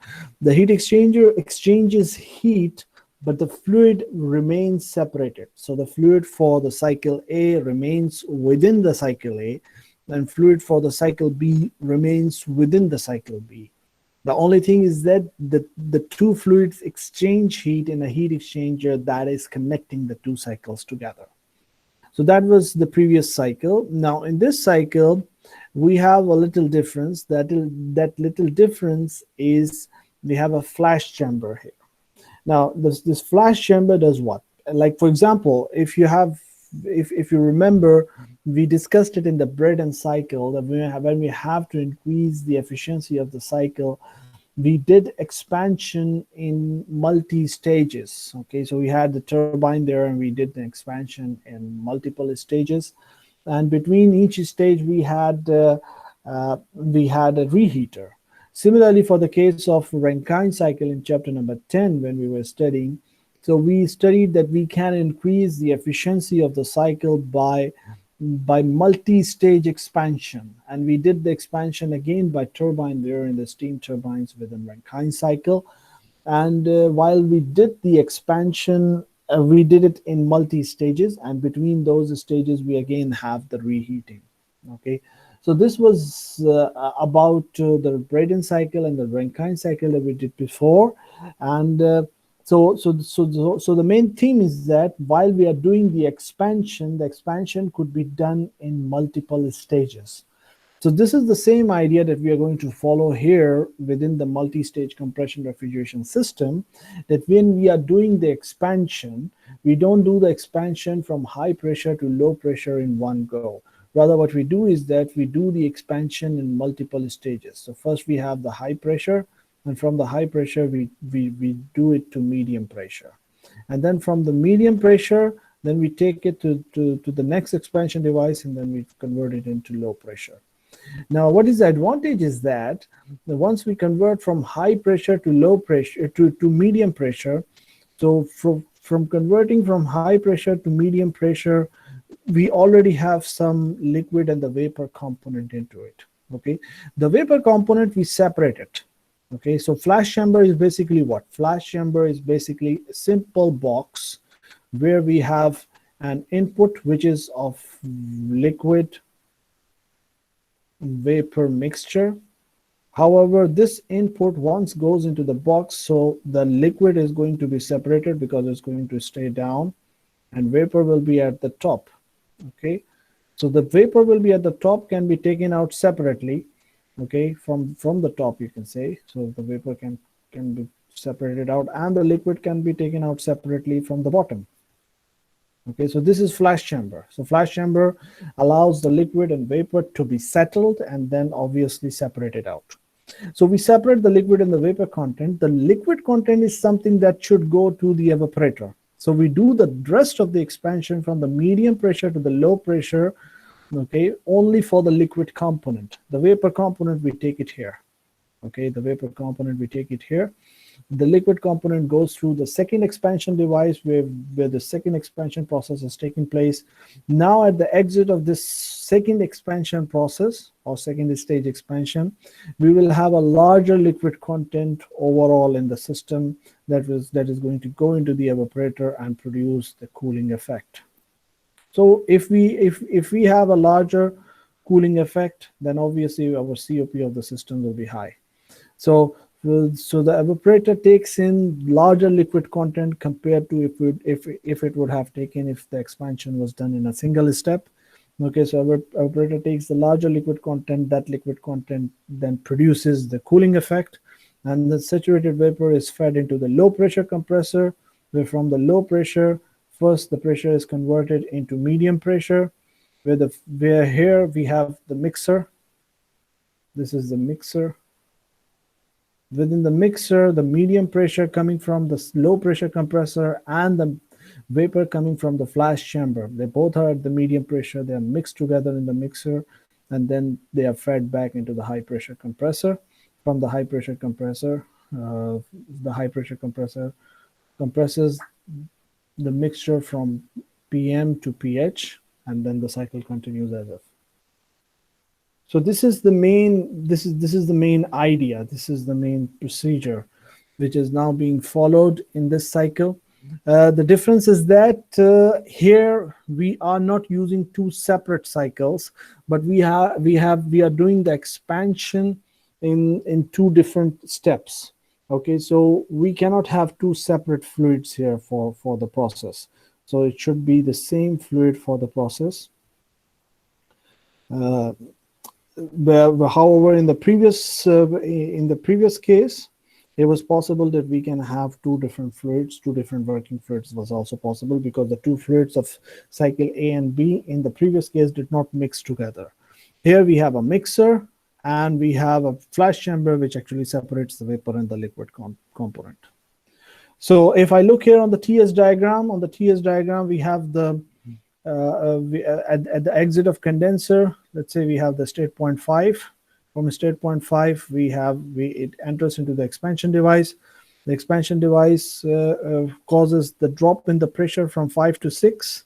The heat exchanger exchanges heat, but the fluid remains separated. So the fluid for the cycle A remains within the cycle A, and fluid for the cycle B remains within the cycle B. The only thing is that the two fluids exchange heat in a heat exchanger that is connecting the two cycles together. So that was the previous cycle. Now in this cycle, we have a little difference. That little difference is we have a flash chamber here. Now this flash chamber does what? Like for example, if you remember, we discussed it in the Braden cycle that when we have to increase the efficiency of the cycle, we did expansion in multi stages. Okay, so we had the turbine there and we did the expansion in multiple stages, and between each stage we had a reheater. Similarly, for the case of Rankine cycle in chapter number 10, when we were studying, so we studied that we can increase the efficiency of the cycle by multi-stage expansion, and we did the expansion again by turbine there in the steam turbines within Rankine cycle. And while we did the expansion, we did it in multi-stages, and between those stages we again have the reheating. Okay, so this was about the Braden cycle and the Rankine cycle that we did before. And so the main theme is that while we are doing the expansion could be done in multiple stages. So this is the same idea that we are going to follow here within the multi-stage compression refrigeration system, that when we are doing the expansion, we don't do the expansion from high pressure to low pressure in one go. Rather, what we do is that we do the expansion in multiple stages. So first we have the high pressure, and from the high pressure we do it to medium pressure, and then from the medium pressure then we take it to the next expansion device, and then we convert it into low pressure. Now what is the advantage is that once we convert from high pressure to low pressure to medium pressure, so from converting from high pressure to medium pressure, we already have some liquid and the vapor component into it. Okay, the vapor component we separate it. Okay, so flash chamber is basically what? Flash chamber is basically a simple box where we have an input which is of liquid vapor mixture. However, this input once goes into the box, so the liquid is going to be separated because it's going to stay down, and vapor will be at the top. Okay, so the vapor will be at the top, can be taken out separately. Okay, from the top you can say, so the vapor can be separated out, and the liquid can be taken out separately from the bottom. Okay, so this is flash chamber. So flash chamber allows the liquid and vapor to be settled and then obviously separated out. So we separate the liquid and the vapor content. The liquid content is something that should go to the evaporator. So we do the rest of the expansion from the medium pressure to the low pressure, okay, only for the liquid component. The vapor component, we take it here. Okay, the vapor component, we take it here. The liquid component goes through the second expansion device where the second expansion process is taking place. Now at the exit of this second expansion process or second stage expansion, we will have a larger liquid content overall in the system that is going to go into the evaporator and produce the cooling effect. So if we have a larger cooling effect, then obviously our COP of the system will be high. So the evaporator takes in larger liquid content compared to if it would have taken if the expansion was done in a single step. Okay, so our evaporator takes the larger liquid content. That liquid content then produces the cooling effect, and the saturated vapor is fed into the low pressure compressor, where from the low pressure, first the pressure is converted into medium pressure. where here we have the mixer. This is the mixer. Within the mixer, the medium pressure coming from the low pressure compressor and the vapor coming from the flash chamber. They both are at the medium pressure. They are mixed together in the mixer, and then they are fed back into the high pressure compressor. From the high pressure compressor, the high pressure compressor compresses the mixture from PM to pH, and then the cycle continues as if. So this is the main idea. This is the main procedure, which is now being followed in this cycle. The difference is that here we are not using two separate cycles, but we are doing the expansion in two different steps. Okay, so we cannot have two separate fluids here for the process. So it should be the same fluid for the process. However, in the previous case, it was possible that we can have two different fluids, two different working fluids was also possible, because the two fluids of cycle A and B in the previous case did not mix together. Here we have a mixer and we have a flash chamber which actually separates the vapor and the liquid component. So if I look here on the TS diagram, we have the at the exit of condenser, let's say we have the state point 5. From state point 5, it enters into the expansion device. The expansion device causes the drop in the pressure from 5 to 6.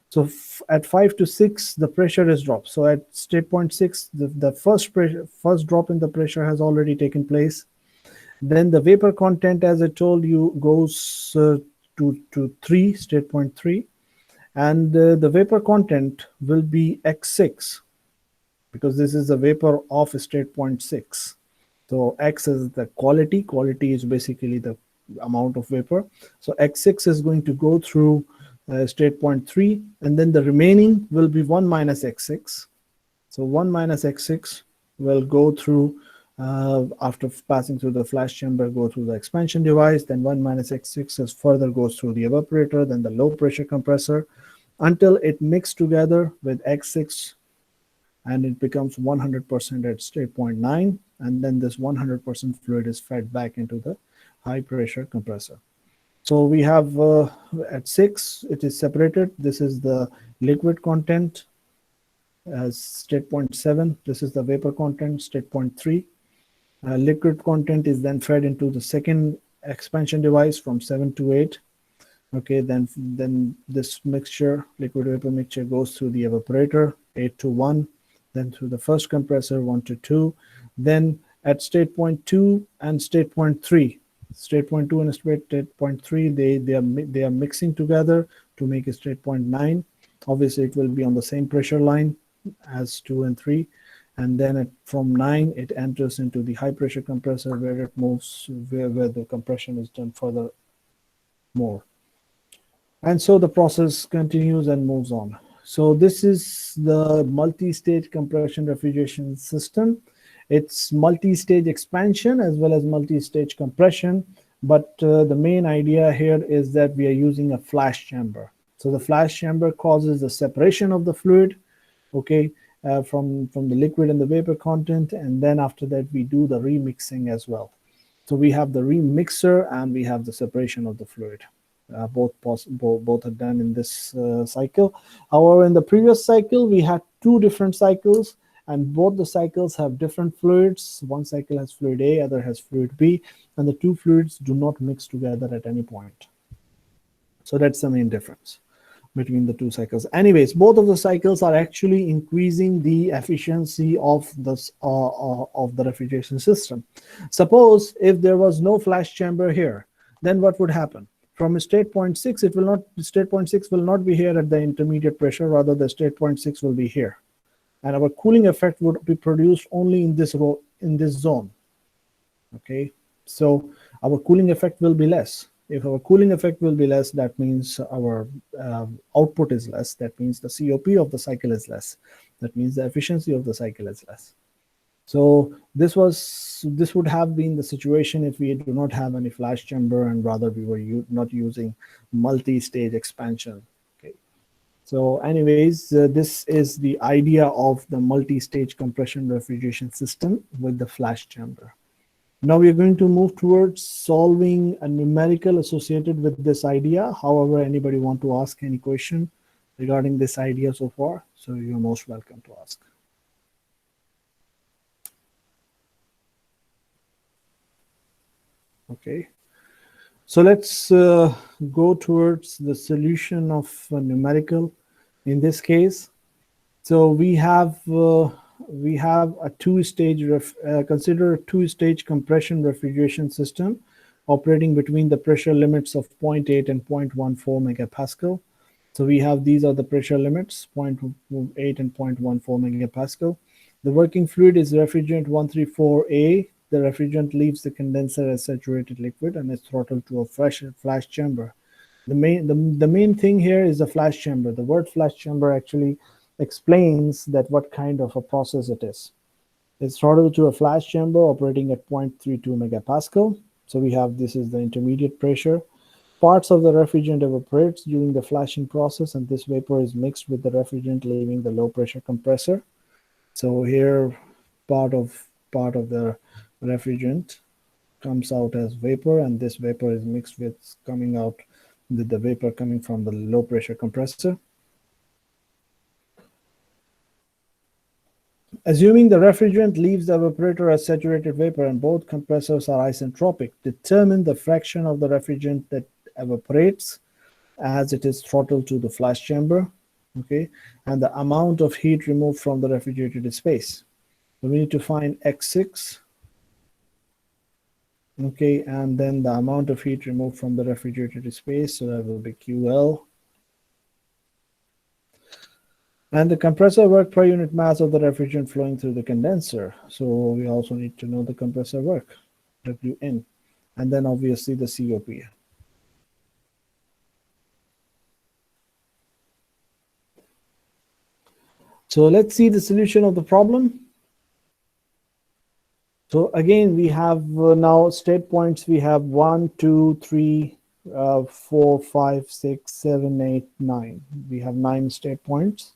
So at 5 to 6, the pressure is dropped. So at state point 6, the first drop in the pressure has already taken place. Then the vapor content, as I told you, goes to 3, state point 3. And the vapor content will be X6, because this is the vapor of state point 6. So X is the quality. Quality is basically the amount of vapor. So X6 is going to go through state point 3, and then the remaining will be 1 minus X6. So 1 minus X6 will go through, after passing through the flash chamber, go through the expansion device. Then 1 minus X6 is further goes through the evaporator, then the low pressure compressor, until it mixes together with X6 and it becomes 100% at state point 9. And then this 100% fluid is fed back into the high pressure compressor. So we have at 6, it is separated. This is the liquid content as state point 7. This is the vapor content, state point 3. Liquid content is then fed into the second expansion device from 7 to 8. Okay, then this mixture, liquid vapor mixture, goes through the evaporator, 8 to 1, then through the first compressor, 1 to 2. Then at state point 2 and state point 3, state point 2 and state point 3, they are mixing together to make a state point 9. Obviously, it will be on the same pressure line as 2 and 3. And then from 9, it enters into the high pressure compressor, where it moves, where the compression is done further more. And so the process continues and moves on. So this is the multi-stage compression refrigeration system. It's multi-stage expansion as well as multi-stage compression. But the main idea here is that we are using a flash chamber. So the flash chamber causes the separation of the fluid, okay, from the liquid and the vapor content. And then after that, we do the remixing as well. So we have the remixer and we have the separation of the fluid. Both are done in this cycle. However, in the previous cycle, we had two different cycles, and both the cycles have different fluids. One cycle has fluid A, other has fluid B, and the two fluids do not mix together at any point. So that's the main difference between the two cycles. Anyways, both of the cycles are actually increasing the efficiency of the refrigeration system. Suppose if there was no flash chamber here, then what would happen? From state point 6, state point 6 will not be here at the intermediate pressure, rather the state point 6 will be here. And our cooling effect would be produced only in this zone. Okay, so our cooling effect will be less. If our cooling effect will be less, that means our output is less. That means the COP of the cycle is less. That means the efficiency of the cycle is less. So this would have been the situation if we do not have any flash chamber, and rather we were not using multi-stage expansion. Okay, So anyways, this is the idea of the multi-stage compression refrigeration system with the flash chamber. Now we are going to move towards solving a numerical associated with this idea. However, anybody want to ask any question regarding this idea so far? So you're most welcome to ask. Okay. So let's go towards the solution of numerical in this case. So we have a two-stage, consider a two-stage compression refrigeration system operating between the pressure limits of 0.8 and 0.14 megapascal. So we have, these are the pressure limits, 0.8 and 0.14 megapascal. The working fluid is refrigerant 134A. The refrigerant leaves the condenser as saturated liquid and is throttled to a flash chamber. The main thing here is the flash chamber. The word flash chamber actually explains that what kind of a process it is. It's throttled to a flash chamber operating at 0.32 megapascal. So we have, this is the intermediate pressure. Parts of the refrigerant evaporates during the flashing process, and this vapor is mixed with the refrigerant, leaving the low pressure compressor. So here part of the refrigerant comes out as vapor, and this vapor is mixed with coming out with the vapor coming from the low pressure compressor. Assuming the refrigerant leaves the evaporator as saturated vapor and both compressors are isentropic, determine the fraction of the refrigerant that evaporates as it is throttled to the flash chamber, okay, and the amount of heat removed from the refrigerated space. So we need to find X6, okay, and then the amount of heat removed from the refrigerated space, so that will be QL. And the compressor work per unit mass of the refrigerant flowing through the condenser. So we also need to know the compressor work, WN, and then obviously the COP. So let's see the solution of the problem. So again, we have now state points. We have 1, 2, 3, 4, 5, 6, 7, 8, 9. We have 9 state points.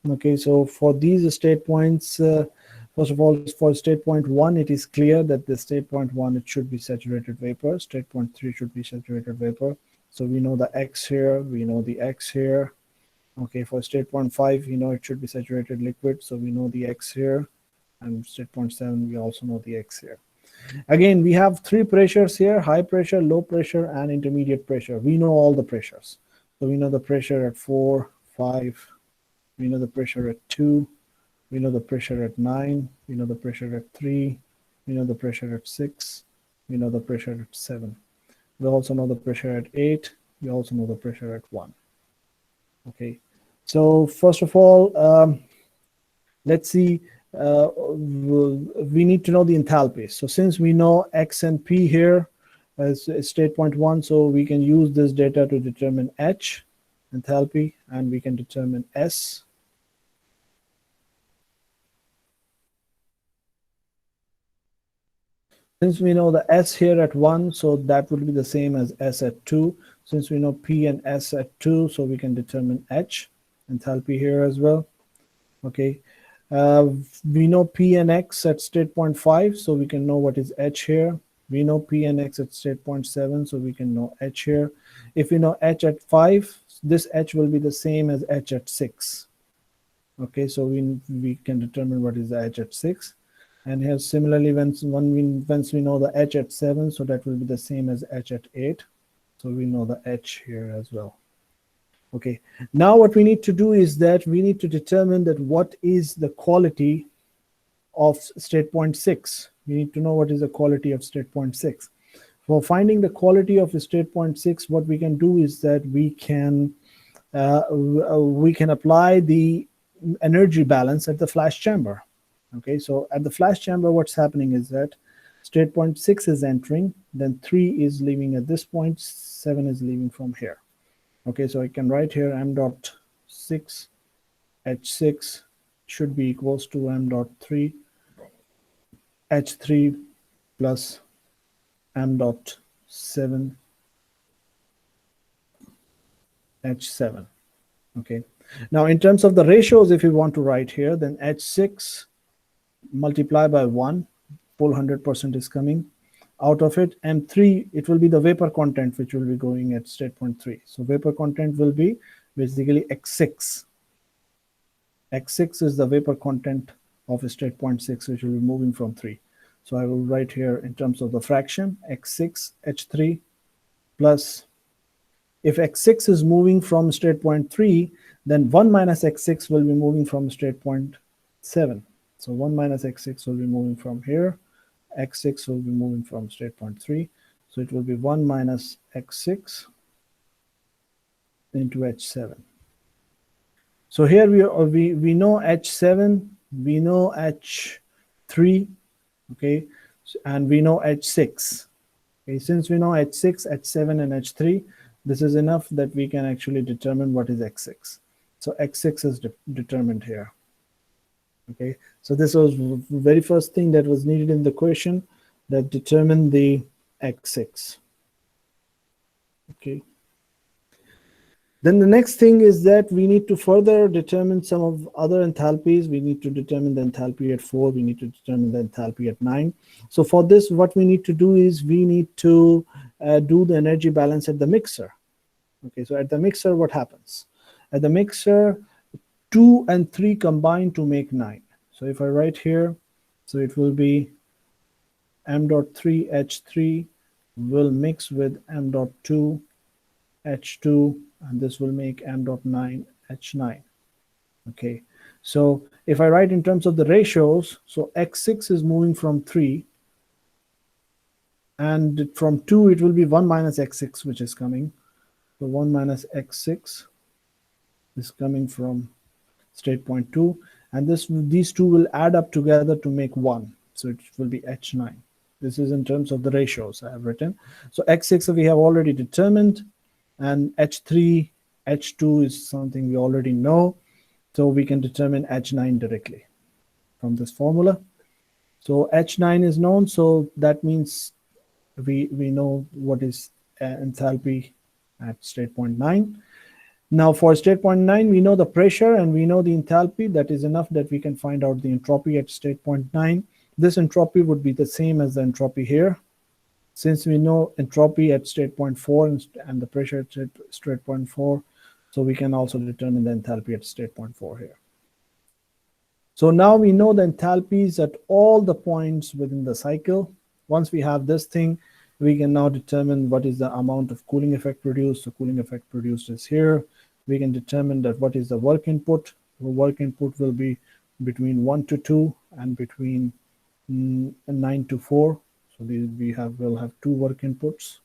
Okay, so for these state points, first of all, for state point 1, it is clear that the state point 1, it should be saturated vapor. State point 3 should be saturated vapor. So we know the X here, we know the X here. Okay, for state point 5, we know it should be saturated liquid, so we know the X here. And state point 7, we also know the X here. Again, we have 3 pressures here: high pressure, low pressure, and intermediate pressure. We know all the pressures. So we know the pressure at 4, 5, we know the pressure at 2, we know the pressure at 9, we know the pressure at 3, we know the pressure at 6, we know the pressure at 7. We also know the pressure at 8, we also know the pressure at 1. Okay, so first of all, let's see, we need to know the enthalpy. So since we know X and P here as state point 1, so we can use this data to determine H, enthalpy, and we can determine S. Since we know the S here at 1, so that would be the same as S at 2. Since we know P and S at 2, so we can determine H, enthalpy here as well. Okay, we know P and X at state point 5, so we can know what is H here. We know P and X at state point 7, so we can know H here. If we know H at 5, this H will be the same as H at 6. Okay, so we can determine what is the H at 6. And here similarly, once we know the H at 7, so that will be the same as H at 8. So we know the H here as well. Okay, now what we need to do is that we need to determine that what is the quality of state point 6. We need to know what is the quality of state point 6. For finding the quality of state point 6, what we can do is that we can apply the energy balance at the flash chamber. Okay, so at the flash chamber, what's happening is that state point 6 is entering, then 3 is leaving at this point, 7 is leaving from here. Okay, so I can write here m dot 6 H6 should be equals to m dot 3 H3 plus m dot 7 H7. Okay, Now, in terms of the ratios, if you want to write here, then H6 multiply by 1, full 100% is coming. Out of it, M3, it will be the vapor content which will be going at state point 3. So vapor content will be basically X6. X6 is the vapor content of state point 6, which will be moving from 3. So I will write here in terms of the fraction, X6 H3 plus, if X6 is moving from state point 3, then 1 minus X6 will be moving from state point 7. So 1 minus X6 will be moving from here. X6 will be moving from state point 3. So it will be 1 minus X6 into H7. So here we know H7, we know H3, okay, and we know H6. Okay, since we know H6, H7, and H3, this is enough that we can actually determine what is X6. So X6 is determined here. Okay, so this was the very first thing that was needed in the question that determined the X6. Okay. Then the next thing is that we need to further determine some of other enthalpies. We need to determine the enthalpy at 4. We need to determine the enthalpy at 9. So for this, what we need to do is we need to do the energy balance at the mixer. Okay, so at the mixer, what happens? At the mixer, 2 and 3 combine to make 9. So if I write here, so it will be m.3 H3 will mix with m.2 H2, and this will make m.9 H9. Okay, so if I write in terms of the ratios, so X6 is moving from 3, and from 2 it will be 1 minus X6 which is coming. So 1 minus X6 is coming from state point 2, and these two will add up together to make 1. So it will be H9. This is in terms of the ratios I have written. So X6 we have already determined, and H3, H2 is something we already know. So we can determine H9 directly from this formula. So H9 is known, so that means we know what is enthalpy at state point 9. Now for state point 9, we know the pressure and we know the enthalpy. That is enough that we can find out the entropy at state point 9. This entropy would be the same as the entropy here. Since we know entropy at state point 4 and the pressure at state point 4, so we can also determine the enthalpy at state point 4 here. So now we know the enthalpies at all the points within the cycle. Once we have this thing, we can now determine what is the amount of cooling effect produced. So cooling effect produced is here. We can determine that what is the work input. The work input will be between 1 to 2 and between 9 to 4. So we'll have 2 work inputs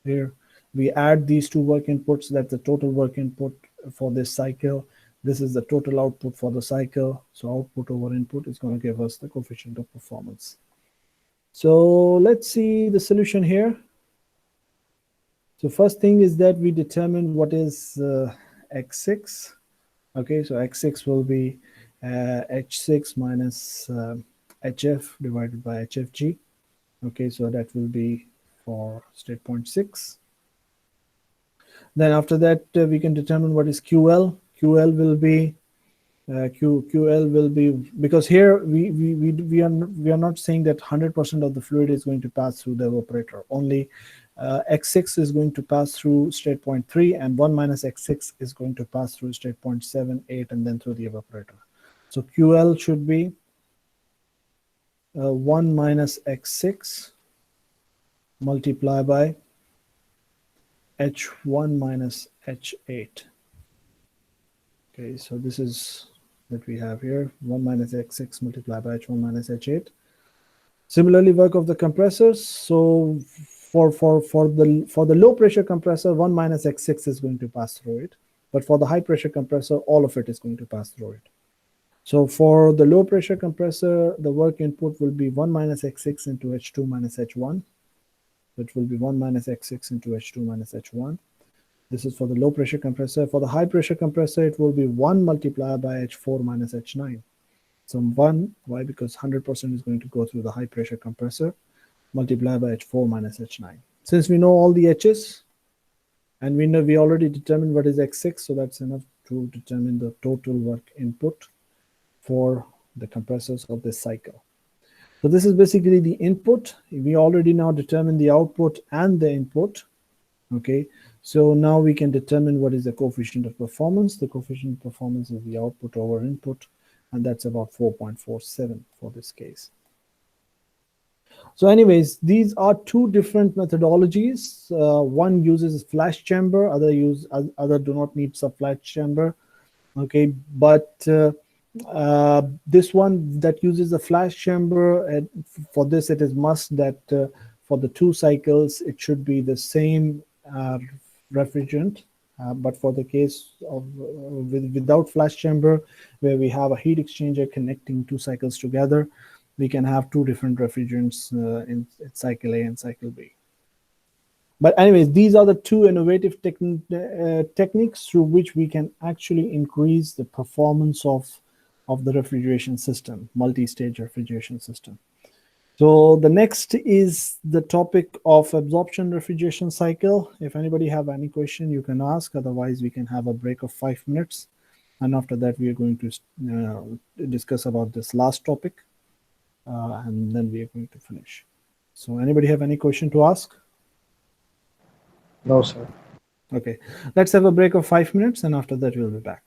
here. We add these 2 work inputs. That's the total work input for this cycle. This is the total output for the cycle. So output over input is going to give us the coefficient of performance. So let's see the solution here. So first thing is that we determine what is X6. Okay, so X6 will be H6 minus HF divided by HFG. Okay, so that will be for state point 6. Then after that, we can determine what is QL. QL will be QL will be, because here we are not saying that 100% of the fluid is going to pass through the evaporator. Only X6 is going to pass through state point 3, and 1 minus X6 is going to pass through state point 7, 8, and then through the evaporator. So QL should be 1 minus X6 multiplied by H1 minus H8. Okay, so this is that we have here, 1 minus X6 multiplied by H1 minus H8. Similarly, work of the compressors. So for the low pressure compressor, 1 minus X6 is going to pass through it. But for the high pressure compressor, all of it is going to pass through it. So for the low pressure compressor, the work input will be 1 minus X6 into H2 minus H1. It will be 1 minus X6 into H2 minus H1. This is for the low pressure compressor. For the high pressure compressor, it will be 1 multiplied by H4 minus H9. So 1, why? Because 100% is going to go through the high pressure compressor, multiplied by H4 minus H9. Since we know all the H's, and we already determined what is X6, so that's enough to determine the total work input for the compressors of this cycle. So this is basically the input. We already now determined the output and the input. Okay, so now we can determine what is the coefficient of performance. The coefficient of performance is the output over input, and that's about 4.47 for this case. So anyways, these are two different methodologies. One uses flash chamber, other do not need sub-flash chamber. Okay, but this one that uses a flash chamber, for this it is must that for the two cycles it should be the same refrigerant. But for the case of without flash chamber, where we have a heat exchanger connecting two cycles together, we can have two different refrigerants in cycle A and cycle B. But anyways, these are the two innovative techniques through which we can actually increase the performance of the refrigeration system, multi-stage refrigeration system. So the next is the topic of absorption refrigeration cycle. If anybody have any question, you can ask. Otherwise, we can have a break of 5 minutes. And after that, we are going to discuss about this last topic. And then we are going to finish. So anybody have any question to ask? No, sir. Okay, let's have a break of 5 minutes, and after that we'll be back.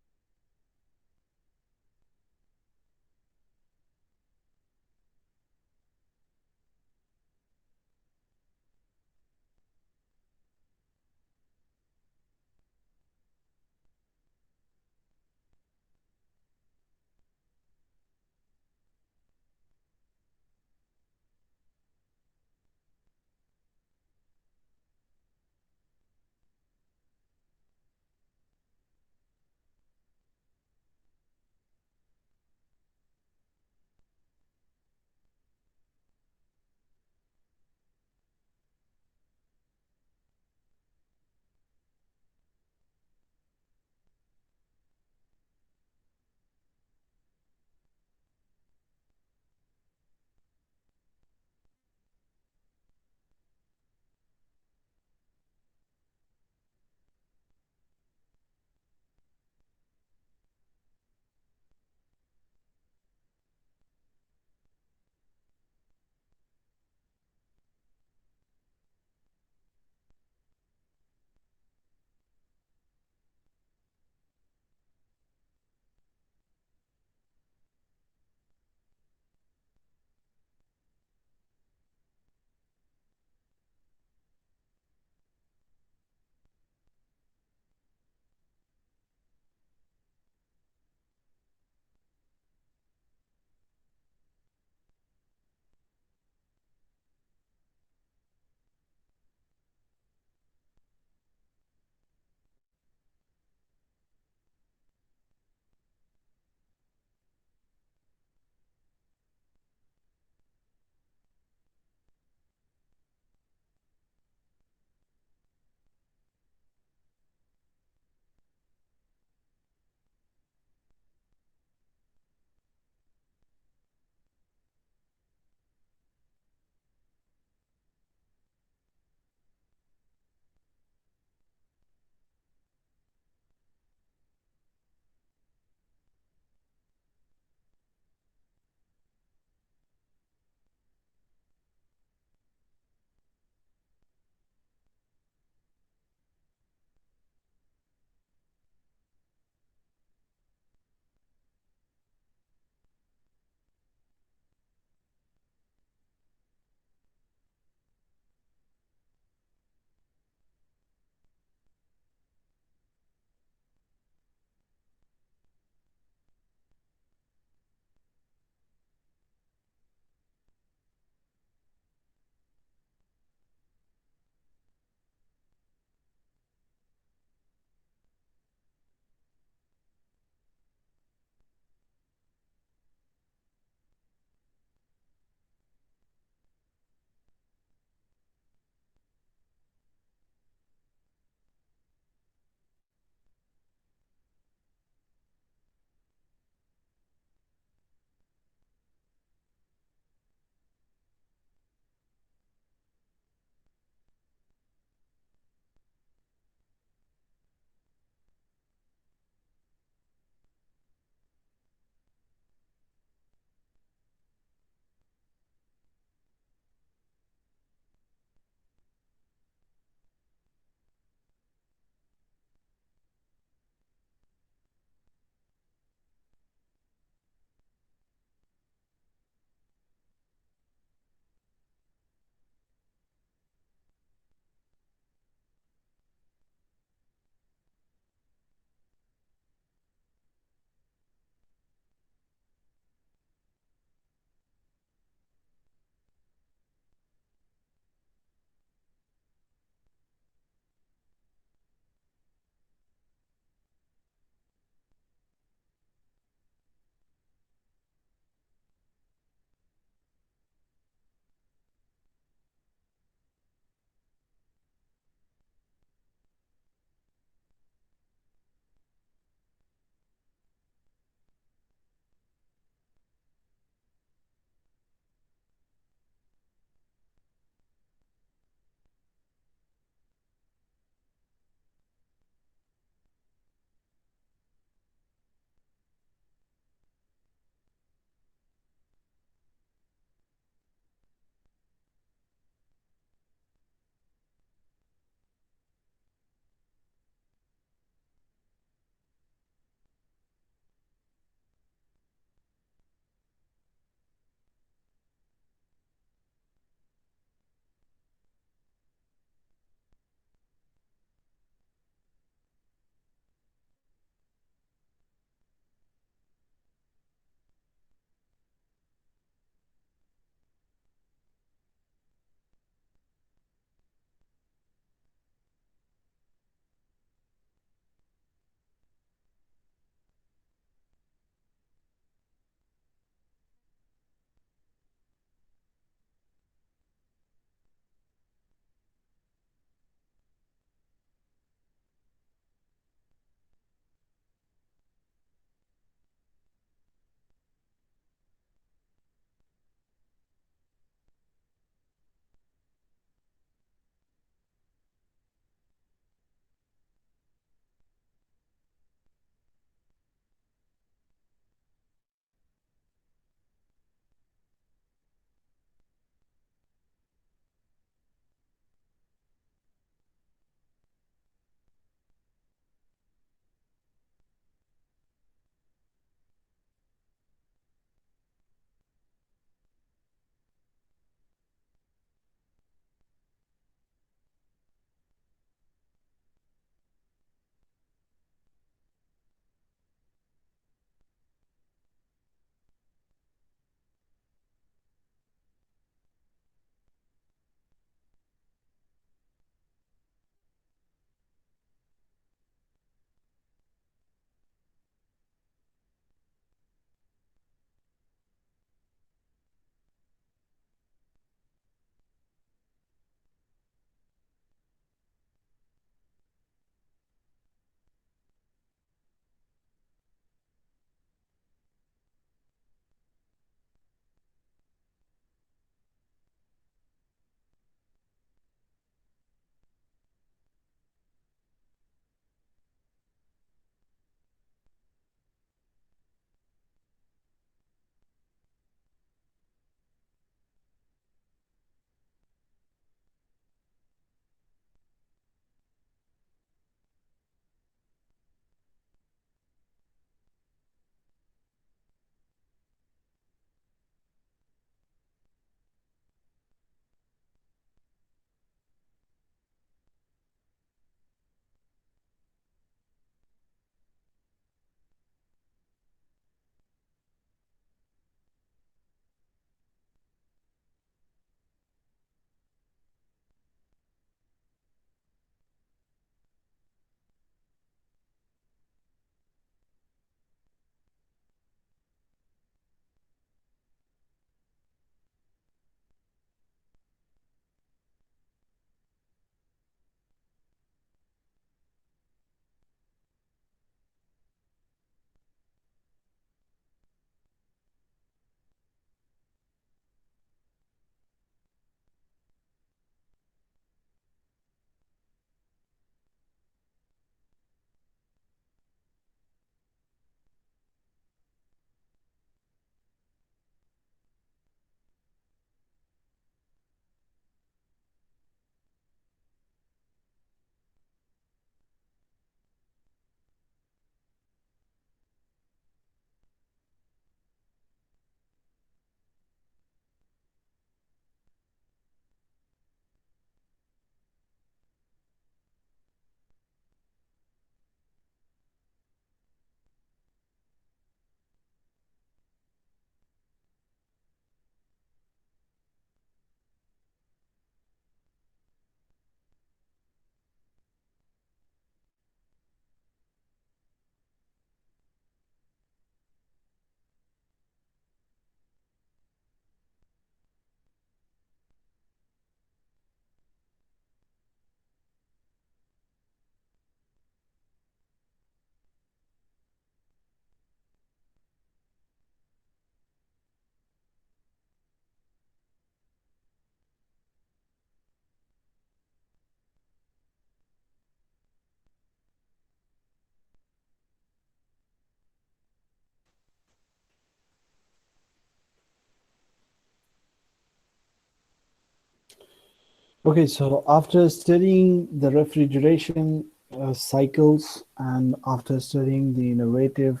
Okay, so after studying the refrigeration cycles and after studying the innovative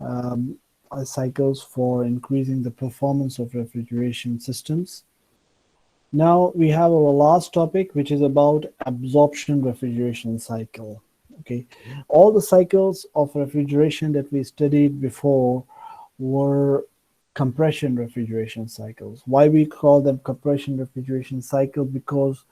um, cycles for increasing the performance of refrigeration systems, now we have our last topic, which is about absorption refrigeration cycle. Okay, all the cycles of refrigeration that we studied before were compression refrigeration cycles. Why we call them compression refrigeration cycle? Because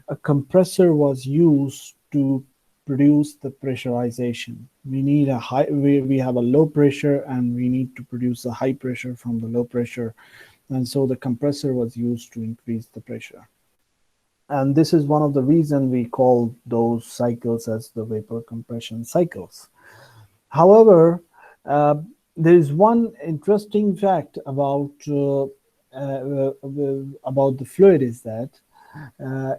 a compressor was used to produce the pressurization. We need a high, we have a low pressure and we need to produce a high pressure from the low pressure. And so the compressor was used to increase the pressure. And this is one of the reasons we call those cycles as the vapor compression cycles. However, uh, there is one interesting fact about the fluid is that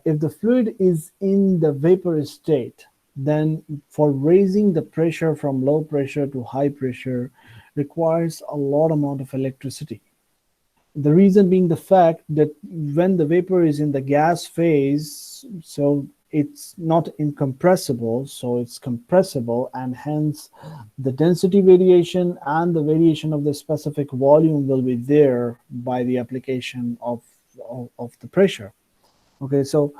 if the fluid is in the vapor state, then for raising the pressure from low pressure to high pressure requires a lot amount of electricity. The reason being the fact that when the vapor is in the gas phase, so it's not incompressible, so it's compressible, and hence the density variation and the variation of the specific volume will be there by the application of the pressure. Okay, so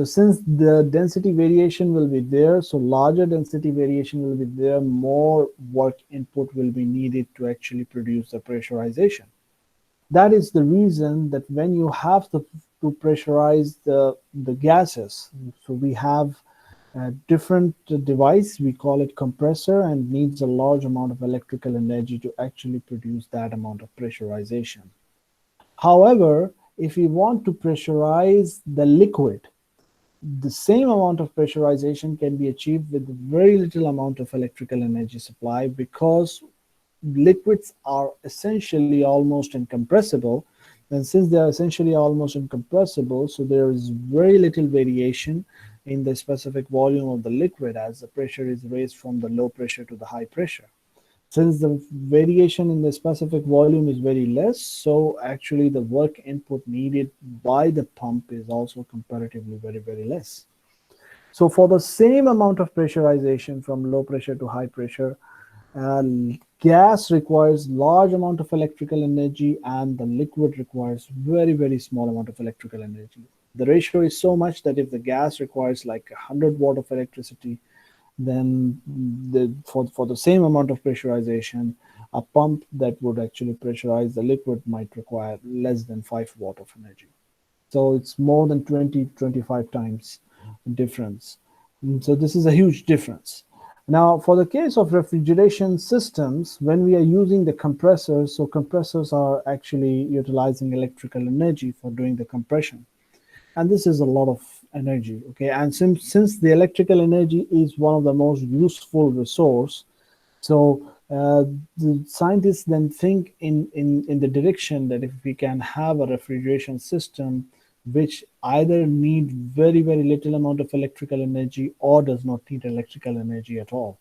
since the density variation will be there, so larger density variation will be there, more work input will be needed to actually produce the pressurization. That is the reason that when you have to pressurize the gases, so we have a different device, we call it compressor, and needs a large amount of electrical energy to actually produce that amount of pressurization. However, if we want to pressurize the liquid, the same amount of pressurization can be achieved with very little amount of electrical energy supply, because liquids are essentially almost incompressible. And since they are essentially almost incompressible, so there is very little variation in the specific volume of the liquid as the pressure is raised from the low pressure to the high pressure. Since the variation in the specific volume is very less, so actually the work input needed by the pump is also comparatively very, very less. So for the same amount of pressurization from low pressure to high pressure, uh, gas requires large amount of electrical energy and the liquid requires very, very small amount of electrical energy. The ratio is so much that if the gas requires like 100 watt of electricity, then for the same amount of pressurization, a pump that would actually pressurize the liquid might require less than 5 watt of energy. So it's more than 20-25 times difference. So this is a huge difference. Now, for the case of refrigeration systems, when we are using the compressors, so compressors are actually utilizing electrical energy for doing the compression. And this is a lot of energy, okay? And since the electrical energy is one of the most useful resource, so the scientists then think in the direction that if we can have a refrigeration system which either need very, very little amount of electrical energy or does not need electrical energy at all.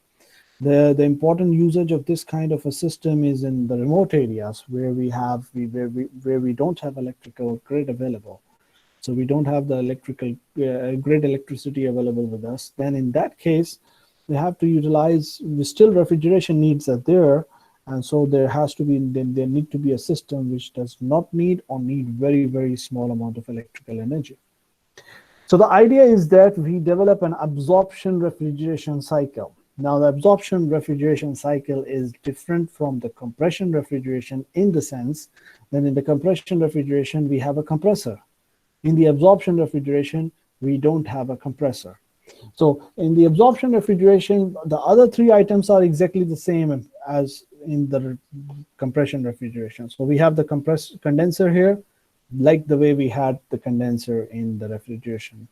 The important usage of this kind of a system is in the remote areas where where we don't have electrical grid available. So we don't have the electrical grid electricity available with us. Then in that case, we have to utilize, still refrigeration needs are there, and so there has to be, there need to be a system which does not need or need very, very small amount of electrical energy. So the idea is that we develop an absorption refrigeration cycle. Now the absorption refrigeration cycle is different from the compression refrigeration in the sense that in the compression refrigeration we have a compressor. In the absorption refrigeration, we don't have a compressor. So in the absorption refrigeration, the other three items are exactly the same as in the compression refrigeration. So we have the condenser here, like the way we had the condenser in the refrigeration,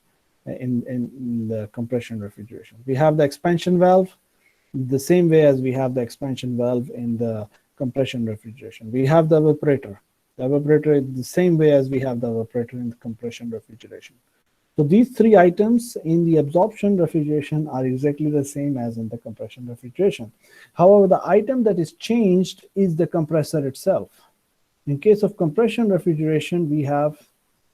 in the compression refrigeration. We have the expansion valve, the same way as we have the expansion valve in the compression refrigeration. We have the evaporator. The evaporator is the same way as we have the evaporator in the compression refrigeration. So these three items in the absorption refrigeration are exactly the same as in the compression refrigeration. However, the item that is changed is the compressor itself. In case of compression refrigeration, we have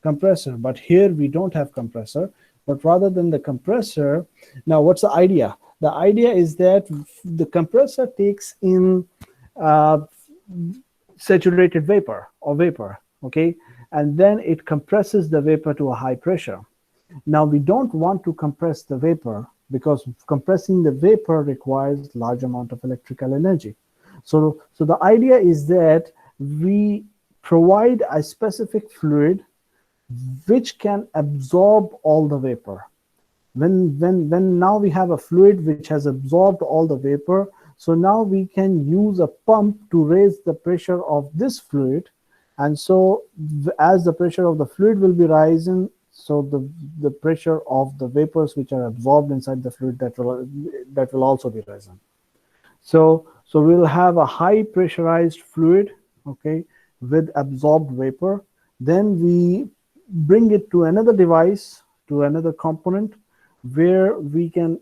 compressor. But here we don't have compressor, but rather than the compressor, now what's the idea? The idea is that the compressor takes in saturated vapor or vapor, okay, and then it compresses the vapor to a high pressure. Now we don't want to compress the vapor because compressing the vapor requires large amount of electrical energy. So the idea is that we provide a specific fluid which can absorb all the vapor. When now we have a fluid which has absorbed all the vapor, so now we can use a pump to raise the pressure of this fluid, and so as the pressure of the fluid will be rising, so the pressure of the vapors which are absorbed inside the fluid, that will also be rising. So we'll have a high pressurized fluid, okay, with absorbed vapor. Then we bring it to another device, to another component, where we can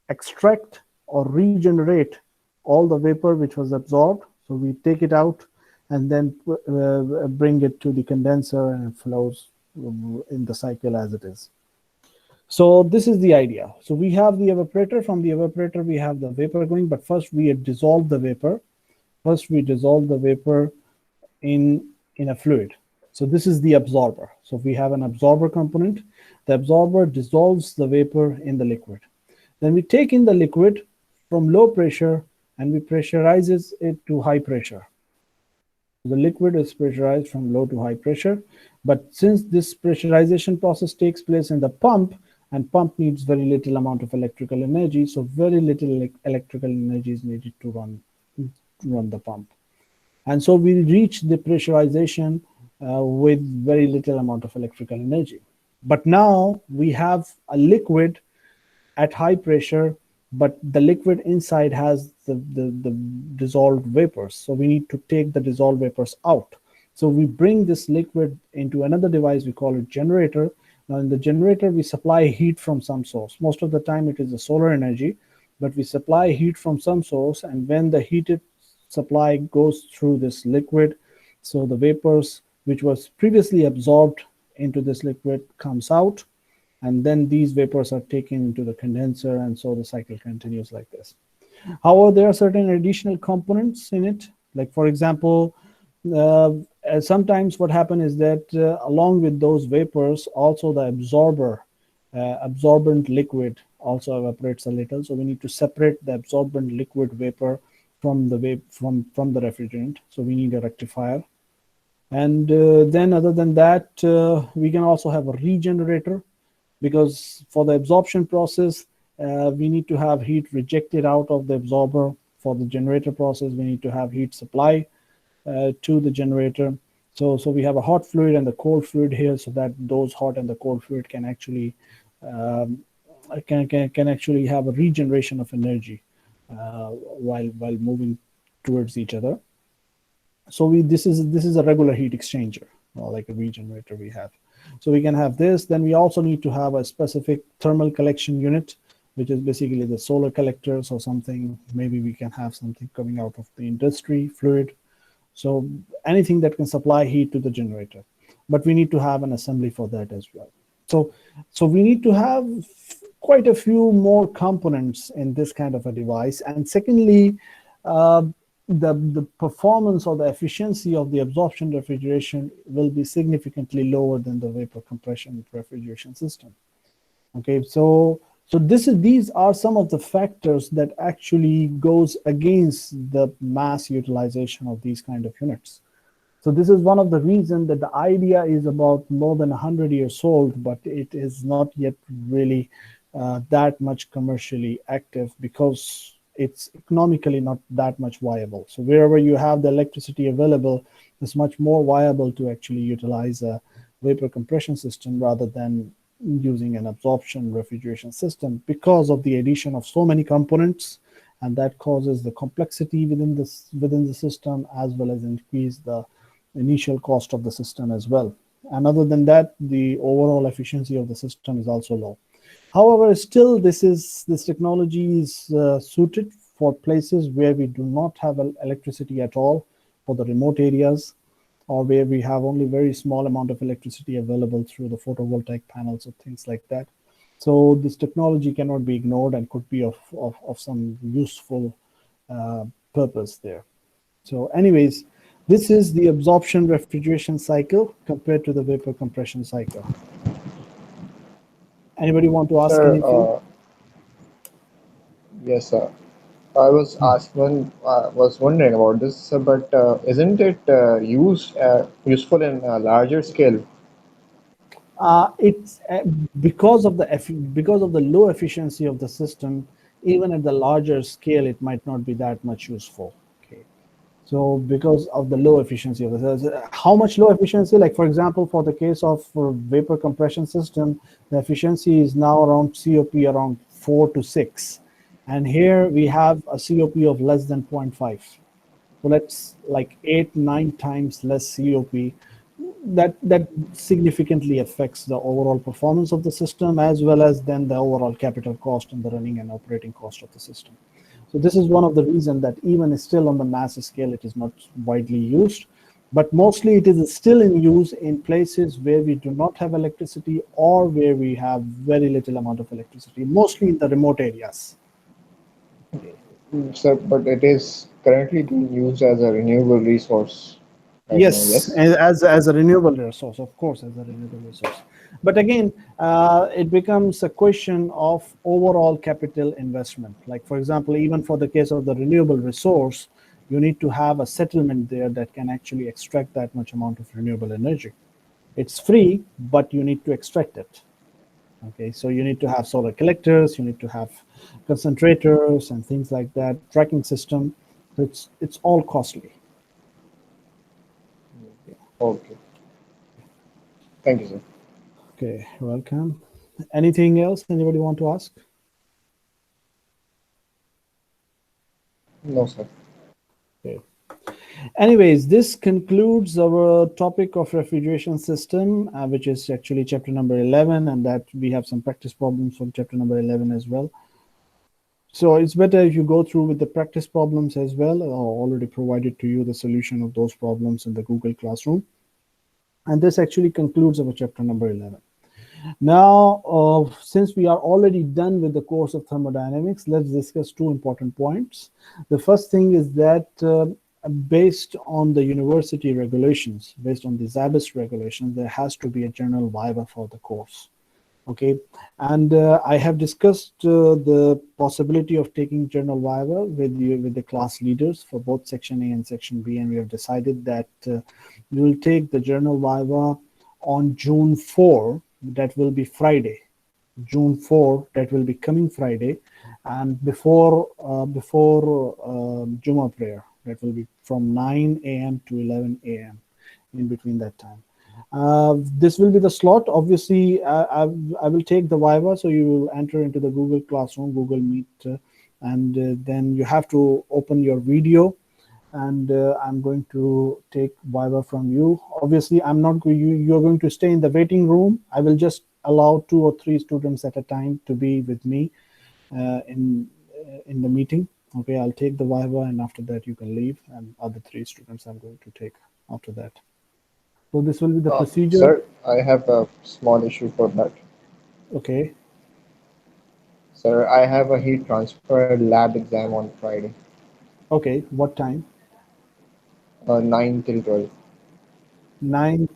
extract or regenerate all the vapor which was absorbed. So we take it out and then bring it to the condenser, and it flows in the cycle as it is. So this is the idea. So we have the evaporator. From the evaporator, we have the vapor going, but first we dissolve the vapor. First we dissolve the vapor in a fluid. So this is the absorber. So we have an absorber component. The absorber dissolves the vapor in the liquid. Then we take in the liquid from low pressure and we pressurizes it to high pressure. The liquid is pressurized from low to high pressure, but since this pressurization process takes place in the pump, and pump needs very little amount of electrical energy, so very little electrical energy is needed to run the pump. And so we reach the pressurization with very little amount of electrical energy. But now we have a liquid at high pressure, but the liquid inside has the dissolved vapors. So we need to take the dissolved vapors out. So we bring this liquid into another device, we call it generator. Now in the generator, we supply heat from some source. Most of the time it is the solar energy, but we supply heat from some source, and when the heated supply goes through this liquid, so the vapors which was previously absorbed into this liquid comes out, and then these vapors are taken into the condenser, and so the cycle continues like this. However, there are certain additional components in it. Like for example, sometimes what happens is that along with those vapors, also the absorbent liquid also evaporates a little. So we need to separate the absorbent liquid vapor from the refrigerant. So we need a rectifier. And then other than that, we can also have a regenerator, because for the absorption process, we need to have heat rejected out of the absorber. For the generator process, we need to have heat supply to the generator. So we have a hot fluid and the cold fluid here, so that those hot and the cold fluid can actually actually have a regeneration of energy while moving towards each other. So this is a regular heat exchanger, or like a regenerator we have. So we can have this. Then we also need to have a specific thermal collection unit, which is basically the solar collectors or something. Maybe we can have something coming out of the industry, fluid. So anything that can supply heat to the generator. But we need to have an assembly for that as well. So we need to have quite a few more components in this kind of a device. And secondly, the performance or the efficiency of the absorption refrigeration will be significantly lower than the vapor compression refrigeration system. Okay, so these are some of the factors that actually goes against the mass utilization of these kind of units. So this is one of the reasons that the idea is about more than 100 years old, but it is not yet really that much commercially active, because it's economically not that much viable. So wherever you have the electricity available, it's much more viable to actually utilize a vapor compression system rather than using an absorption refrigeration system, because of the addition of so many components, and that causes the complexity within the system, as well as increase the initial cost of the system as well. And other than that, the overall efficiency of the system is also low. However, still this technology is suited for places where we do not have electricity at all, for the remote areas, or where we have only very small amount of electricity available through the photovoltaic panels or things like that. So this technology cannot be ignored and could be of some useful purpose there. So anyways, this is the absorption refrigeration cycle compared to the vapor compression cycle. Anybody want to ask Sir, anything? yes, sir. Was wondering about this, but isn't it useful in a larger scale? It's because of the low efficiency of the system, even at the larger scale, it might not be that much useful. Okay. So because of the low efficiency of the, how much low efficiency? Like for example, for the case of vapor compression system, the efficiency is now around COP around 4 to 6, and here we have a COP of less than 0.5. So that's like 8-9 times less COP. That significantly affects the overall performance of the system, as well as then the overall capital cost and the running and operating cost of the system. So this is one of the reasons that even still on the mass scale, it is not widely used, but mostly it is still in use in places where we do not have electricity or where we have very little amount of electricity, mostly in the remote areas. Sir, but it is currently being used as a renewable resource right now, Yes, yes? as a renewable resource, of course, as a renewable resource. But again, it becomes a question of overall capital investment. Like, for example, even for the case of the renewable resource, you need to have a settlement there that can actually extract that much amount of renewable energy. It's free, but you need to extract it. Okay, so you need to have solar collectors, you need to have concentrators and things like that, tracking system. So it's all costly. Okay. Thank you, sir. Okay, welcome. Anything else anybody want to ask? No, sir. Okay. Anyways, this concludes our topic of refrigeration system, which is actually chapter number 11, and that we have some practice problems from chapter number 11 as well. So it's better if you go through with the practice problems as well. I already provided to you the solution of those problems in the Google Classroom. And this actually concludes our chapter number 11. Now, since we are already done with the course of thermodynamics, let's discuss two important points. The first thing is that based on the university regulations, based on the ZABIS regulations, there has to be a general viva for the course. Okay, and I have discussed the possibility of taking general viva with the class leaders for both section A and section B, and we have decided that we will take the general viva on June 4. That will be Friday, June 4. That will be coming Friday, and before Jummah prayer, that will be from 9 a.m. to 11 a.m. in between that time. This will be the slot. Obviously, I will take the Viva, so you will enter into the Google Classroom, Google Meet, and then you have to open your video, and I'm going to take Viva from you. Obviously, I'm not going. You're going to stay in the waiting room. I will just allow 2 or 3 students at a time to be with me in the meeting. Okay, I'll take the Viva, and after that you can leave, and other 3 students I'm going to take after that. So this will be the procedure. Sir, I have a small issue for that. Okay. Sir, I have a heat transfer lab exam on Friday, Okay. What time? 9 till 12. 9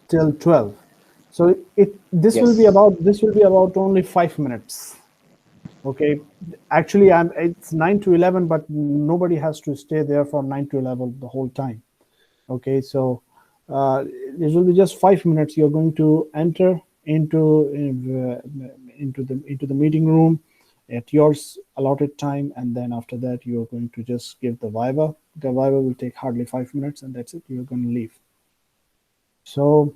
till 12. So this will be Yes. about only 5 minutes. Okay. Actually, it's 9 to 11, but nobody has to stay there from 9 to 11 the whole time. Okay. So it will be just 5 minutes. You're going to enter into the meeting room at your allotted time, and then after that you're going to just give the viva. The viva will take hardly 5 minutes, and that's it. You're going to leave. So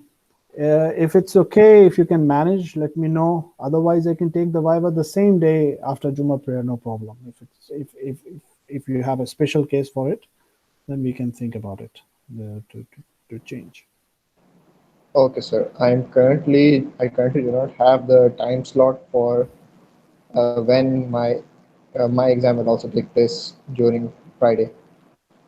if it's okay, if you can manage, let me know. Otherwise, I can take the viva the same day after Jummah prayer, no problem. If you have a special case for it, then we can think about it to change. Okay, sir. I currently do not have the time slot for when my exam will also take place during Friday.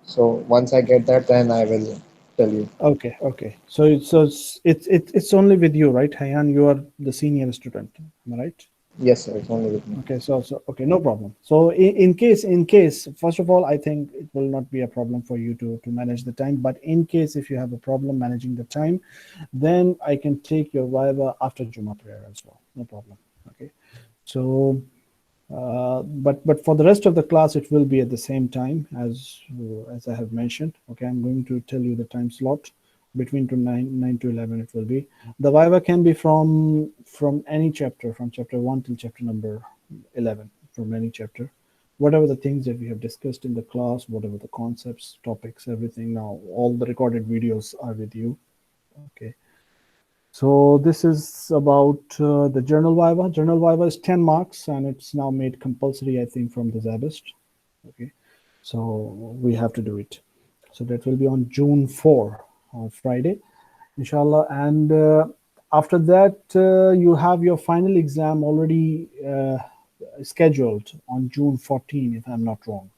So once I get that, then I will tell you. Okay. So it's only with you, right, Hayan? You are the senior student, am I right? Yes, sir. It's only with me. Okay, so okay, no problem. So in case, first of all, I think it will not be a problem for you to manage the time. But in case if you have a problem managing the time, then I can take your Viva after Juma prayer as well. No problem. Okay. So, but for the rest of the class, it will be at the same time as I have mentioned. Okay, I'm going to tell you the time slot between to 9 to 11. It will be the Viva can be from any chapter, from chapter 1 till chapter number 11, from any chapter, whatever the things that we have discussed in the class, whatever the concepts, topics, everything. Now all the recorded videos are with you. Okay. So this is about the journal Viva. Journal Viva is 10 marks and it's now made compulsory, I think, from the Zabist. Okay, so we have to do it. So that will be on June 4, on Friday, inshallah. And after that, you have your final exam already scheduled on June 14, if I'm not wrong.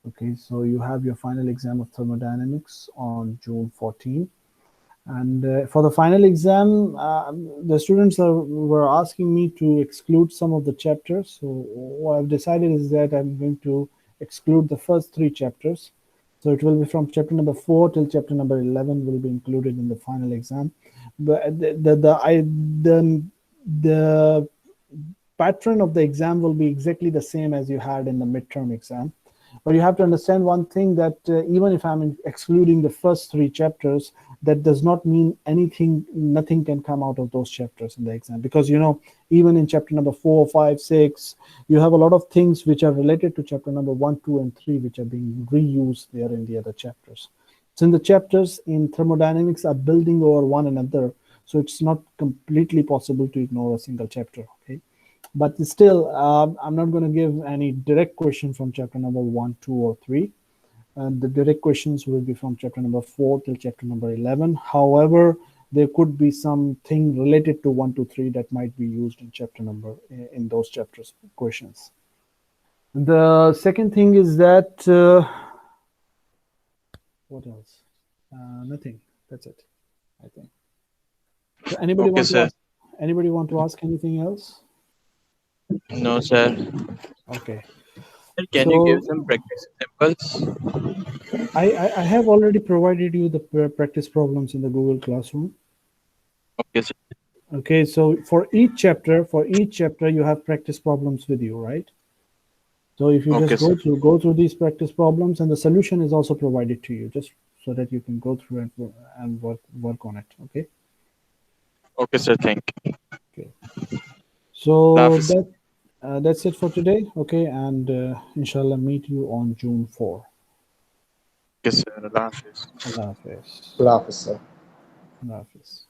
Okay, so you have your final exam of thermodynamics on June 14. And for the final exam, the students were asking me to exclude some of the chapters. So what I've decided is that I'm going to exclude the first 3 chapters. So it will be from chapter number 4 till chapter number 11 will be included in the final exam. But the pattern of the exam will be exactly the same as you had in the midterm exam. But you have to understand one thing, that even if I'm excluding the first 3 chapters, that does not mean anything, nothing can come out of those chapters in the exam. Because, even in chapter number 4, 5, 6, you have a lot of things which are related to chapter number 1, 2, and 3, which are being reused there in the other chapters. So in the chapters in thermodynamics are building over one another. So it's not completely possible to ignore a single chapter, okay? But still, I'm not going to give any direct question from chapter number 1, 2, or 3. The direct questions will be from chapter number 4 till chapter number 11. However, there could be something related to 1, 2, 3 that might be used in chapter number, in those chapters questions. The second thing is that, what else? Nothing. That's it, I think. So anybody Okay, want to sir. ask? Anybody want to ask anything else? No, sir. Okay. Sir, can you give So some practice examples? I have already provided you the practice problems in the Google Classroom. Okay, sir. Okay, so for each chapter, you have practice problems with you, right? So if you Okay, just sir. go through these practice problems, and the solution is also provided to you, just so that you can go through and work on it. Okay. Okay, sir. Thank you. Okay. So Hafiz. that's it for today. Okay, and inshallah meet you on June 4. Okay, sir. Allah Hafiz. Allah Hafiz. Allah Hafiz, sir. Allah Hafiz.